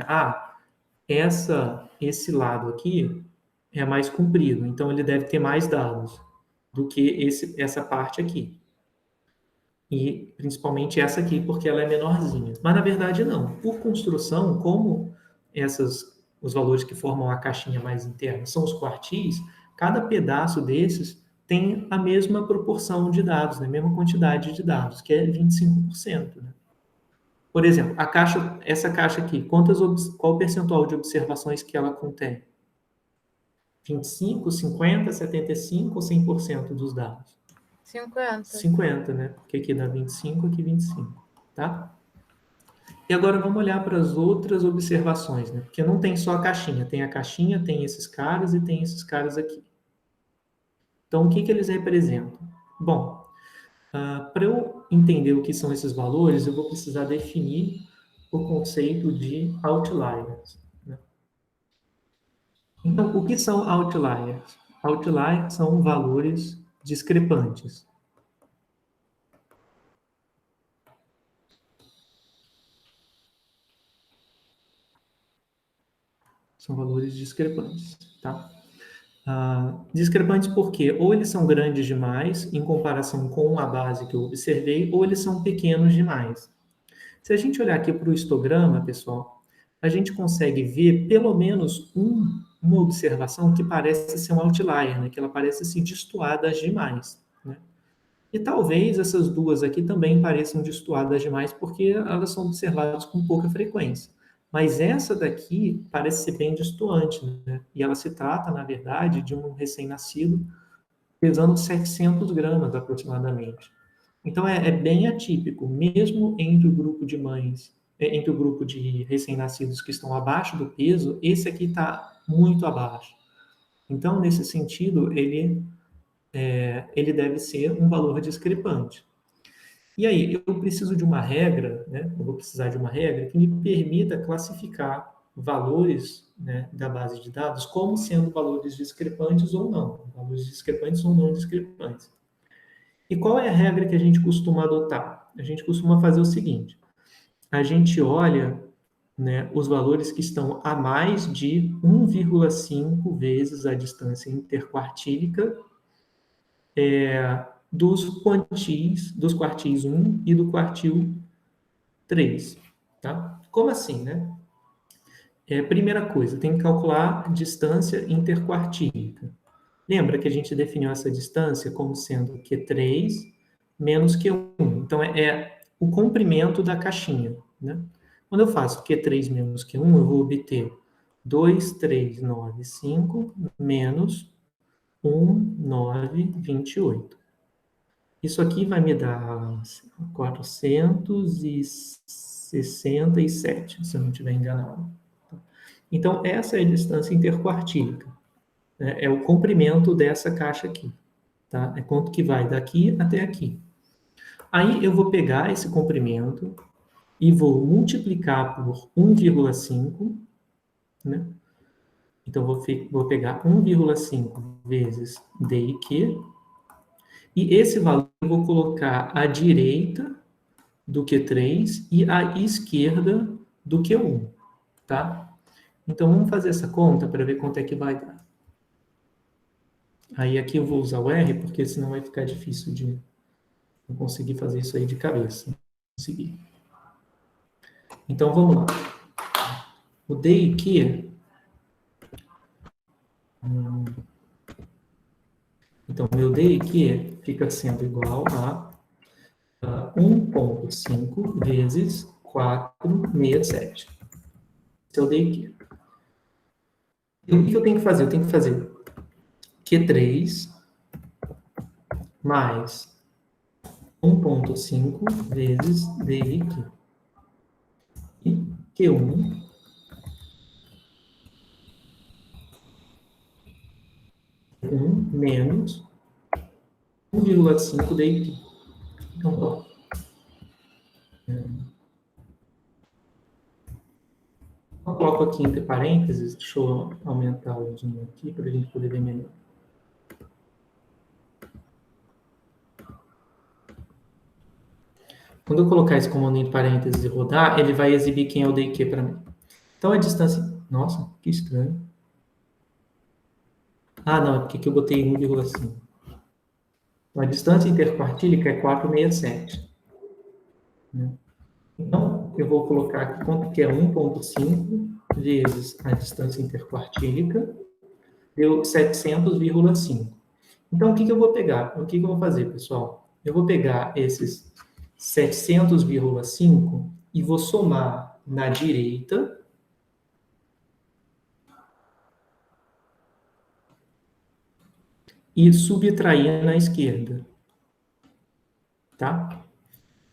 Esse lado aqui é mais comprido, então ele deve ter mais dados do que essa parte aqui. E principalmente essa aqui, porque ela é menorzinha. Mas na verdade não. Por construção, como os valores que formam a caixinha mais interna são os quartis, cada pedaço desses tem a mesma proporção de dados, né? A mesma quantidade de dados, que é 25%. Né? Por exemplo, essa caixa aqui, qual o percentual de observações que ela contém? 25, 50, 75 ou 100% dos dados? 50. 50, né? Porque aqui dá 25, aqui 25, tá? E agora vamos olhar para as outras observações, né? Porque não tem só a caixinha, tem esses caras e tem esses caras aqui. Então, o que eles representam? Bom, para eu entender o que são esses valores, eu vou precisar definir o conceito de outliers. Né? Então, o que são outliers? Outliers são valores discrepantes. São valores discrepantes, tá? Discrepantes porque ou eles são grandes demais em comparação com a base que eu observei, ou eles são pequenos demais. Se a gente olhar aqui para o histograma, pessoal, a gente consegue ver pelo menos uma observação que parece ser um outlier, né? Que ela parece se destoar das demais. Né? E talvez essas duas aqui também pareçam destoadas demais, porque elas são observadas com pouca frequência. Mas essa daqui parece ser bem destoante, né? E ela se trata, na verdade, de um recém-nascido pesando 700 gramas aproximadamente. Então é bem atípico, mesmo entre o grupo de mães, entre o grupo de recém-nascidos que estão abaixo do peso, esse aqui está muito abaixo. Então, nesse sentido, ele deve ser um valor discrepante. E aí, eu preciso de uma regra, né? Eu vou precisar de uma regra que me permita classificar valores, né, da base de dados como sendo valores discrepantes ou não, valores discrepantes ou não discrepantes. E qual é a regra que a gente costuma adotar? A gente costuma fazer o seguinte: a gente olha, né, os valores que estão a mais de 1,5 vezes a distância interquartílica dos quartis 1 e do quartil 3. Tá? Como assim, né? Primeira coisa, tem que calcular a distância interquartílica. Lembra que a gente definiu essa distância como sendo Q3 menos Q1. Então, o comprimento da caixinha. Né? Quando eu faço Q3 menos Q1, eu vou obter 2,395 menos 1,928. Isso aqui vai me dar 467, se eu não estiver enganado. Então, essa é a distância interquartílica. É o comprimento dessa caixa aqui. Tá? É quanto que vai daqui até aqui. Aí eu vou pegar esse comprimento e vou multiplicar por 1,5, né? Então, vou pegar 1,5 vezes d e q, e esse valor eu vou colocar à direita do Q3 e à esquerda do Q1, tá? Então, vamos fazer essa conta para ver quanto é que vai dar. Aí aqui eu vou usar o R, porque senão vai ficar difícil de não conseguir fazer isso aí de cabeça. Conseguir. Então, vamos lá. O D e Q... Então, meu D e Q fica sendo igual a 1,5 vezes 467. Esse é o D e Q. E o que eu tenho que fazer? Eu tenho que fazer Q3 mais 1,5 vezes D e Q. E Q1 menos 1,5 D e Q. Então, ó, eu coloco aqui entre parênteses, deixa eu aumentar o zoom aqui para a gente poder ver melhor. Quando eu colocar esse comando entre parênteses e rodar, ele vai exibir quem é o D e Q para mim. Então, a distância... Nossa, que estranho. Ah, não, é porque aqui eu botei 1,5. Então, a distância interquartílica é 467. Né? Então, eu vou colocar aqui quanto que é 1,5 vezes a distância interquartílica, deu 700,5. Então, o que eu vou pegar? O que eu vou fazer, pessoal? Eu vou pegar esses 700,5 e vou somar na direita e subtrair na esquerda. Tá?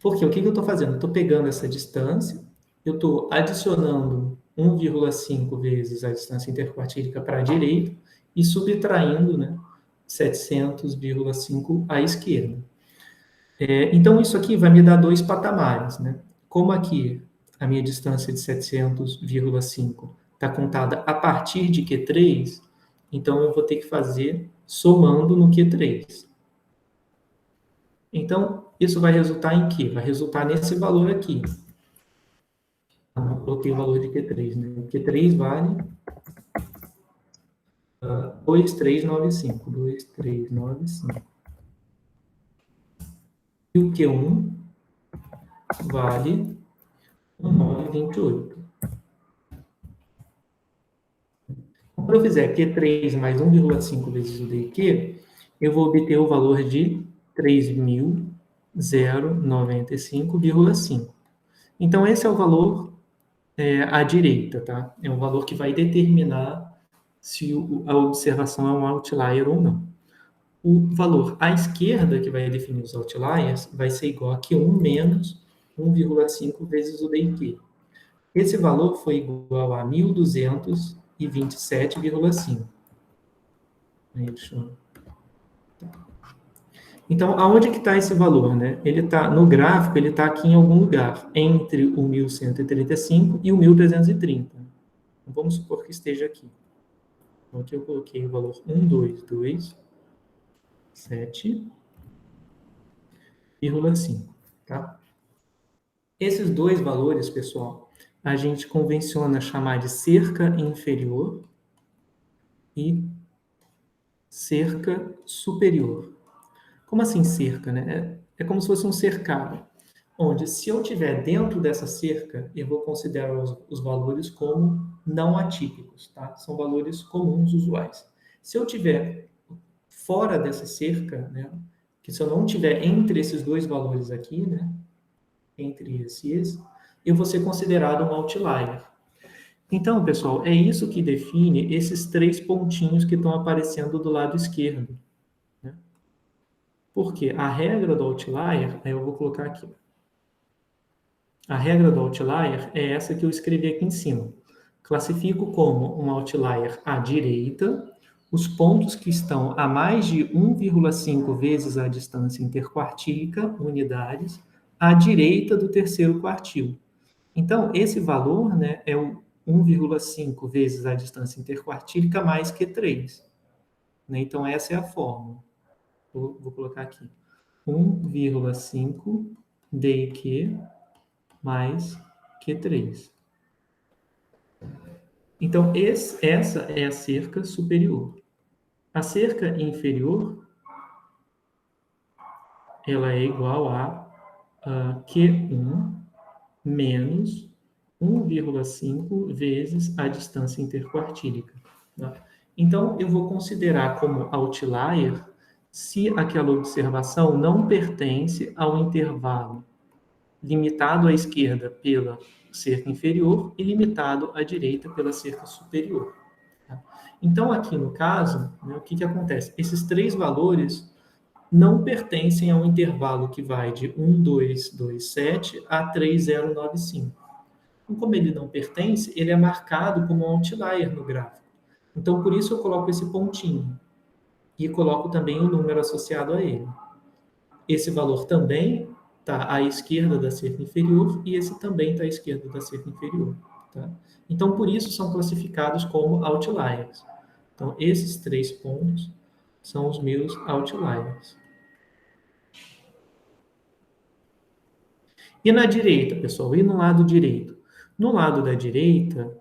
Porque o que eu estou fazendo? Eu estou pegando essa distância, eu estou adicionando 1,5 vezes a distância interquartílica para a direita e subtraindo, né, 700,5 à esquerda. Então, isso aqui vai me dar dois patamares. Né? Como aqui a minha distância de 700,5 está contada a partir de Q3, então eu vou ter que fazer somando no Q3. Então, isso vai resultar em quê? Vai resultar nesse valor aqui. Eu coloquei o valor de Q3, né? Q3 vale 2,395. 2,395. E o Q1 vale 1,928. Quando eu fizer Q3 mais 1,5 vezes o DQ, eu vou obter o valor de 3.095,5. Então, esse é o valor à direita, tá? É um valor que vai determinar se a observação é um outlier ou não. O valor à esquerda, que vai definir os outliers, vai ser igual a Q1 menos 1,5 vezes o DQ. Esse valor foi igual a 1.227,5. Então, aonde que está esse valor, né? Ele está no gráfico, ele está aqui em algum lugar, entre o 1.135 e o 1.330. Então, vamos supor que esteja aqui. Então, aqui eu coloquei o valor 1.227,5, tá? Esses dois valores, pessoal, a gente convenciona chamar de cerca inferior e cerca superior. Como assim cerca, né? É como se fosse um cercado, onde se eu estiver dentro dessa cerca, eu vou considerar os valores como não atípicos, tá? São valores comuns, usuais. Se eu estiver fora dessa cerca, né? Que se eu não estiver entre esses dois valores aqui, né? Entre esse e esse, eu vou ser considerado um outlier. Então, pessoal, é isso que define esses 3 pontinhos que estão aparecendo do lado esquerdo. Né? Porque a regra do outlier, eu vou colocar aqui. A regra do outlier é essa que eu escrevi aqui em cima. Classifico como um outlier à direita os pontos que estão a mais de 1,5 vezes a distância interquartílica, unidades, à direita do terceiro quartil. Então, esse valor, né, é o 1,5 vezes a distância interquartílica mais Q3. Né? Então, essa é a fórmula. Vou colocar aqui. 1,5 DQ mais Q3. Então, essa é a cerca superior. A cerca inferior, ela é igual a Q1 menos 1,5 vezes a distância interquartílica. Tá? Então, eu vou considerar como outlier se aquela observação não pertence ao intervalo limitado à esquerda pela cerca inferior e limitado à direita pela cerca superior. Tá? Então, aqui no caso, né, o que acontece? Esses 3 valores não pertencem ao intervalo que vai de 1,227 a 3,095. Então, como ele não pertence, ele é marcado como um outlier no gráfico. Então, por isso eu coloco esse pontinho. E coloco também o número associado a ele. Esse valor também está à esquerda da cerca inferior e esse também está à esquerda da cerca inferior. Tá? Então, por isso são classificados como outliers. Então, esses 3 pontos são os meus outliers. E na direita, pessoal? E no lado direito? No lado da direita,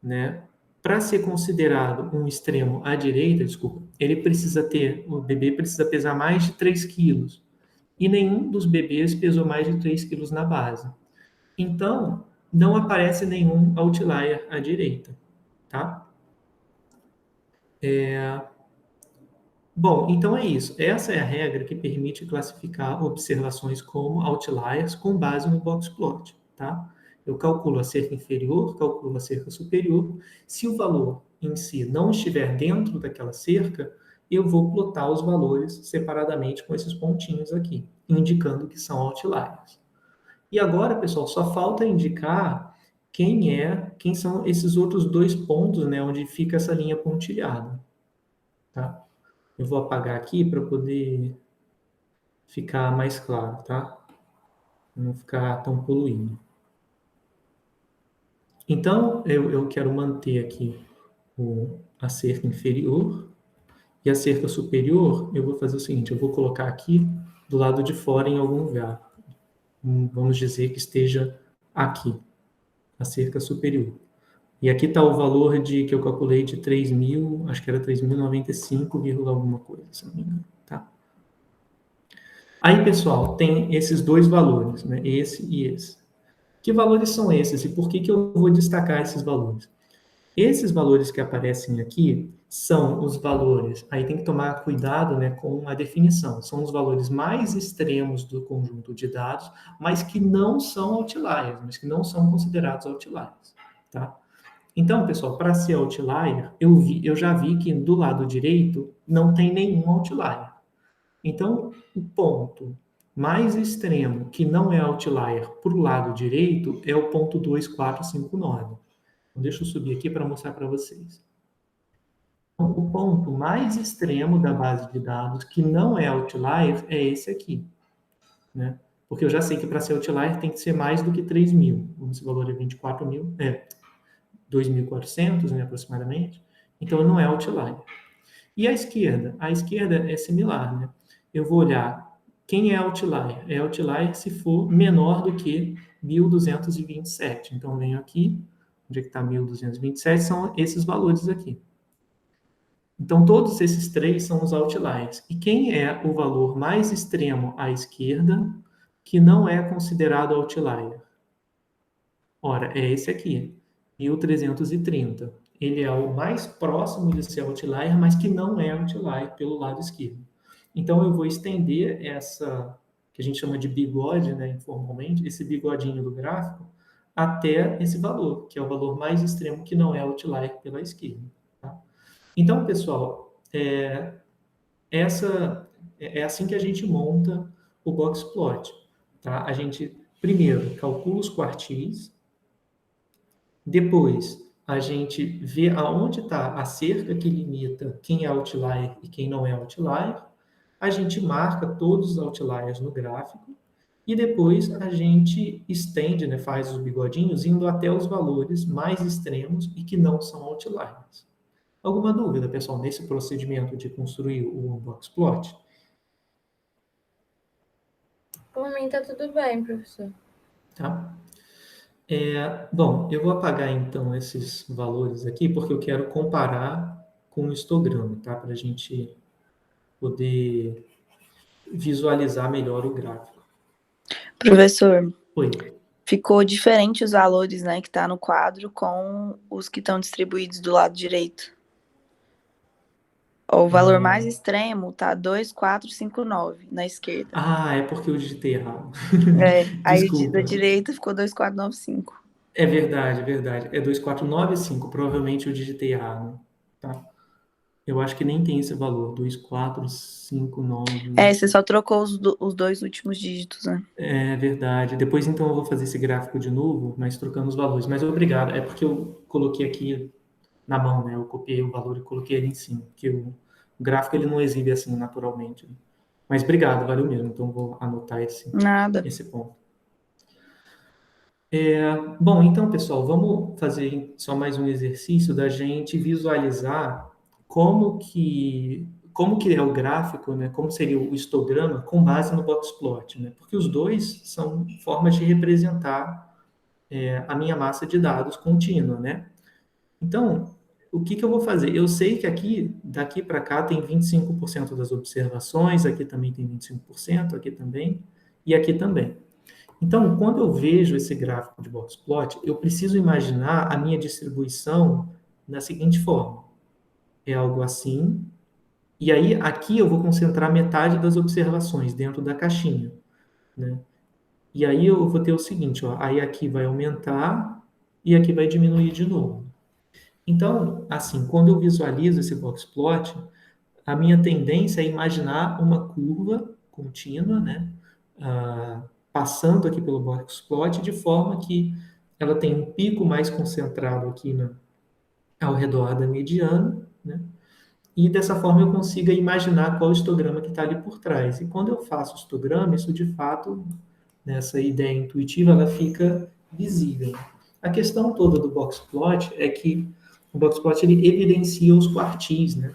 né, para ser considerado um extremo à direita, desculpa, o bebê precisa pesar mais de 3 quilos. E nenhum dos bebês pesou mais de 3 quilos na base. Então, não aparece nenhum outlier à direita, tá? Bom, então é isso. Essa é a regra que permite classificar observações como outliers com base no boxplot, tá? Eu calculo a cerca inferior, calculo a cerca superior. Se o valor em si não estiver dentro daquela cerca, eu vou plotar os valores separadamente com esses pontinhos aqui, indicando que são outliers. E agora, pessoal, só falta indicar quem são esses outros 2 pontos, né, onde fica essa linha pontilhada, tá? Eu vou apagar aqui para poder ficar mais claro, tá? Não ficar tão poluído. Então, eu quero manter aqui a cerca inferior e a cerca superior, eu vou fazer o seguinte, eu vou colocar aqui do lado de fora em algum lugar. Vamos dizer que esteja aqui, a cerca superior. E aqui está o valor que eu calculei de 3.000, acho que era 3.095, alguma coisa, se não me engano, tá? Aí, pessoal, tem esses 2 valores, né? Esse e esse. Que valores são esses e por que eu vou destacar esses valores? Esses valores que aparecem aqui são os valores, aí tem que tomar cuidado, né, com a definição, são os valores mais extremos do conjunto de dados, mas que não são outliers, mas que não são considerados outliers, tá? Então, pessoal, para ser outlier, eu já vi que do lado direito não tem nenhum outlier. Então, o ponto mais extremo que não é outlier para o lado direito é o ponto 2459. Então, deixa eu subir aqui para mostrar para vocês. Então, o ponto mais extremo da base de dados que não é outlier é esse aqui, né? Porque eu já sei que para ser outlier tem que ser mais do que 3.000. Esse valor é 24.000, 2.400, né, aproximadamente. Então, não é outlier. E a esquerda? A esquerda é similar, né? Eu vou olhar quem é outlier. É outlier se for menor do que 1.227. Então, eu venho aqui, onde é que está 1.227? São esses valores aqui. Então, todos esses três são os outliers. E quem é o valor mais extremo à esquerda que não é considerado outlier? Ora, é esse aqui, 1.330. Ele é o mais próximo de ser outlier, mas que não é outlier pelo lado esquerdo. Então, eu vou estender essa, que a gente chama de bigode, né, informalmente, esse bigodinho do gráfico, até esse valor, que é o valor mais extremo que não é outlier pela esquerda. Tá? Então, pessoal, é assim que a gente monta o boxplot. Tá? A gente, primeiro, calcula os quartis, depois a gente vê aonde está a cerca que limita quem é outlier e quem não é outlier, a gente marca todos os outliers no gráfico, e depois a gente estende, né, faz os bigodinhos, indo até os valores mais extremos e que não são outliers. Alguma dúvida, pessoal, nesse procedimento de construir o boxplot? Por mim tá tudo bem, professor. Tá? Bom, eu vou apagar então esses valores aqui, porque eu quero comparar com o histograma, tá? Para a gente poder visualizar melhor o gráfico. Professor, Oi. ficou diferente os valores, né, que tá no quadro com os que estão distribuídos do lado direito. O valor mais extremo tá 2.459 na esquerda. Ah, é porque eu digitei errado. Aí Desculpa. da direita ficou 2.495. É verdade, é verdade. É 2495. Provavelmente eu digitei errado. Tá? Eu acho que nem tem esse valor. 2459. Você só trocou os dois últimos dígitos, né? É verdade. Depois então eu vou fazer esse gráfico de novo, mas trocando os valores. Mas obrigado. É porque eu coloquei aqui na mão, né? Eu copiei o valor e coloquei ele em cima. Porque o gráfico ele não exibe assim naturalmente. Mas obrigado, valeu mesmo. Então vou anotar esse ponto. Bom, então, pessoal, vamos fazer só mais um exercício da gente visualizar como que é o gráfico, né? Como seria o histograma com base no boxplot, né? Porque os dois são formas de representar a minha massa de dados contínua, né? Então, o que eu vou fazer? Eu sei que aqui, daqui para cá, tem 25% das observações, aqui também tem 25%, aqui também, e aqui também. Então, quando eu vejo esse gráfico de boxplot, eu preciso imaginar a minha distribuição da seguinte forma. É algo assim, e aí aqui eu vou concentrar metade das observações dentro da caixinha, né? E aí eu vou ter o seguinte, ó, aí aqui vai aumentar e aqui vai diminuir de novo. Então, assim, quando eu visualizo esse boxplot, a minha tendência é imaginar uma curva contínua, né? Passando aqui pelo boxplot, de forma que ela tem um pico mais concentrado aqui ao redor da mediana, né? E dessa forma eu consiga imaginar qual histograma que está ali por trás. E quando eu faço o histograma, isso de fato, nessa ideia intuitiva, ela fica visível. A questão toda do boxplot é que o boxplot ele evidencia os quartis, né?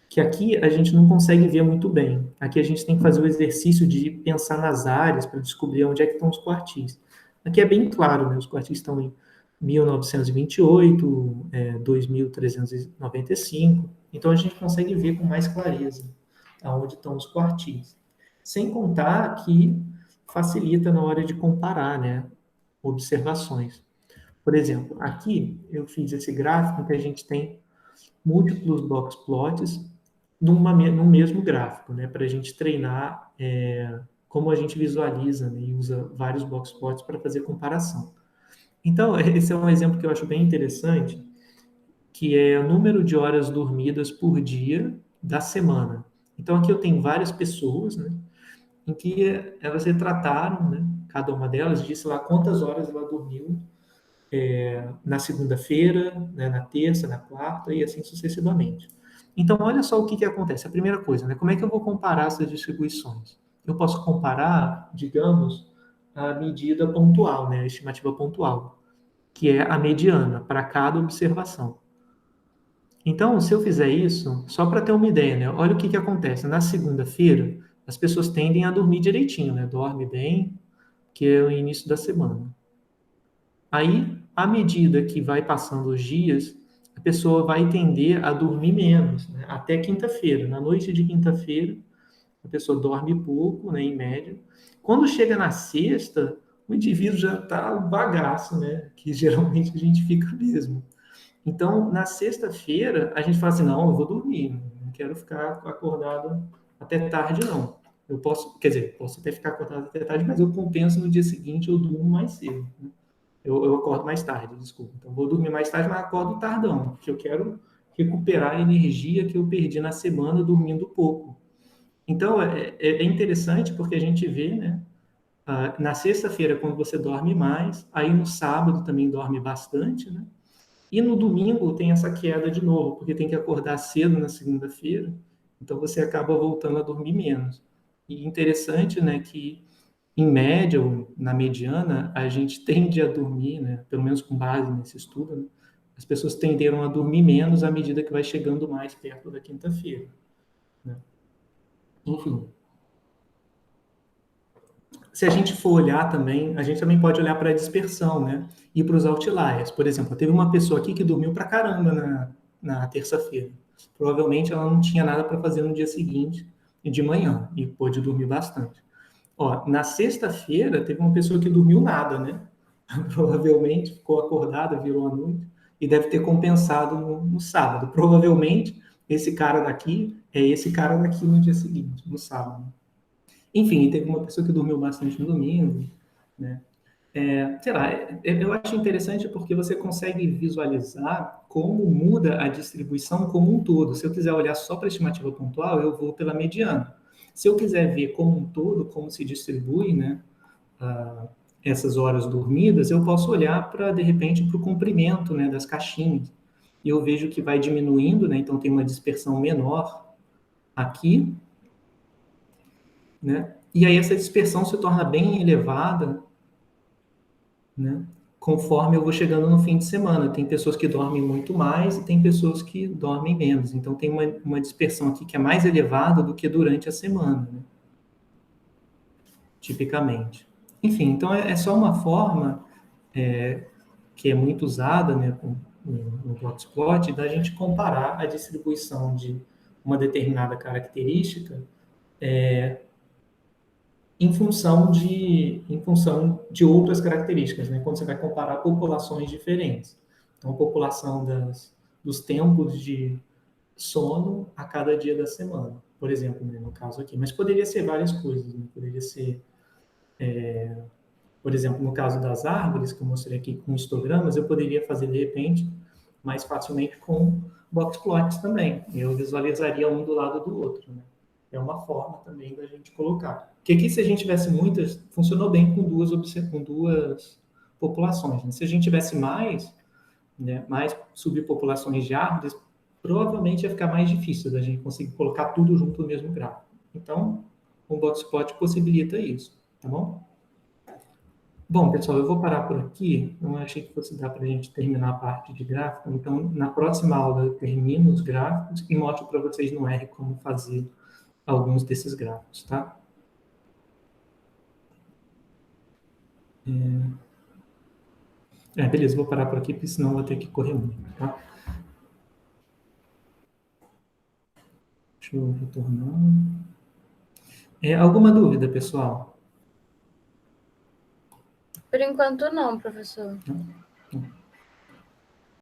Que aqui a gente não consegue ver muito bem. Aqui a gente tem que fazer o exercício de pensar nas áreas para descobrir onde é que estão os quartis. Aqui é bem claro, né? Os quartis estão em 1928, 2395. Então a gente consegue ver com mais clareza aonde estão os quartis. Sem contar que facilita na hora de comparar, né? Observações. Por exemplo, aqui eu fiz esse gráfico que a gente tem múltiplos box plots num mesmo gráfico, né, para a gente treinar como a gente visualiza, né, e usa vários box plots para fazer comparação. Então, esse é um exemplo que eu acho bem interessante, que é o número de horas dormidas por dia da semana. Então, aqui eu tenho várias pessoas, né, em que elas retrataram, né, cada uma delas disse lá quantas horas ela dormiu na segunda-feira, né, na terça, na quarta e assim sucessivamente. Então, olha só o que acontece. A primeira coisa, né, como é que eu vou comparar essas distribuições? Eu posso comparar, digamos, a medida pontual, né, a estimativa pontual, que é a mediana para cada observação. Então, se eu fizer isso, só para ter uma ideia, né, olha o que acontece. Na segunda-feira, as pessoas tendem a dormir direitinho, né, dorme bem, que é o início da semana. Aí, à medida que vai passando os dias, a pessoa vai tender a dormir menos, né? Até quinta-feira. Na noite de quinta-feira, a pessoa dorme pouco, né, em média. Quando chega na sexta, o indivíduo já está um bagaço, né? Que geralmente a gente fica mesmo. Então, na sexta-feira, a gente fala assim, não, eu vou dormir, não quero ficar acordado até tarde, não. Eu posso, quer dizer, posso até ficar acordado até tarde, mas eu compenso no dia seguinte, eu durmo mais cedo, né? Eu acordo mais tarde, desculpa. Então, vou dormir mais tarde, mas acordo tardão, porque eu quero recuperar a energia que eu perdi na semana dormindo pouco. Então, é interessante porque a gente vê, né? Na sexta-feira, quando você dorme mais, aí no sábado também dorme bastante, né? E no domingo tem essa queda de novo, porque tem que acordar cedo na segunda-feira, então você acaba voltando a dormir menos. E interessante, né, que em média, ou na mediana, a gente tende a dormir, né, pelo menos com base nesse estudo, né, as pessoas tenderam a dormir menos à medida que vai chegando mais perto da quinta-feira, né? Enfim, se a gente for olhar também, a gente também pode olhar para a dispersão, né, e para os outliers. Por exemplo, teve uma pessoa aqui que dormiu pra caramba na terça-feira. Provavelmente ela não tinha nada para fazer no dia seguinte, de manhã, e pôde dormir bastante. Ó, na sexta-feira, teve uma pessoa que dormiu nada, né? Provavelmente ficou acordada, virou a noite, e deve ter compensado no sábado. Provavelmente, esse cara daqui é esse cara daqui no dia seguinte, no sábado. Enfim, teve uma pessoa que dormiu bastante no domingo, né? Sei lá, eu acho interessante porque você consegue visualizar como muda a distribuição como um todo. Se eu quiser olhar só para a estimativa pontual, eu vou pela mediana. Se eu quiser ver como um todo, como se distribui, né, essas horas dormidas, eu posso olhar para, de repente, para o comprimento, né, das caixinhas. E eu vejo que vai diminuindo, né, então tem uma dispersão menor aqui, né, e aí essa dispersão se torna bem elevada, né, conforme eu vou chegando no fim de semana. Tem pessoas que dormem muito mais e tem pessoas que dormem menos. Então tem uma dispersão aqui que é mais elevada do que durante a semana, né, tipicamente. Enfim, então é só uma forma que é muito usada, né, no Blogspot, da gente comparar a distribuição de uma determinada característica em função de outras características, né, quando você vai comparar populações diferentes. Então, a população dos tempos de sono a cada dia da semana, por exemplo, né, no caso aqui. Mas poderia ser várias coisas, né? Poderia ser, por exemplo, no caso das árvores, que eu mostrei aqui com histogramas, eu poderia fazer, de repente, mais facilmente com box plots também. Eu visualizaria um do lado do outro, né? É uma forma também da gente colocar. Porque aqui, se a gente tivesse muitas, funcionou bem com duas populações, né? Se a gente tivesse mais, né, mais subpopulações de árvores, provavelmente ia ficar mais difícil da gente conseguir colocar tudo junto no mesmo gráfico. Então, o Boxplot possibilita isso, tá bom? Bom, pessoal, eu vou parar por aqui. Não achei que fosse dar para a gente terminar a parte de gráfico. Então, na próxima aula, eu termino os gráficos e mostro para vocês no R como fazer alguns desses gráficos, tá? Beleza, vou parar por aqui, porque senão eu vou ter que correr muito, tá? Deixa eu retornar. Alguma dúvida, pessoal? Por enquanto, não, professor.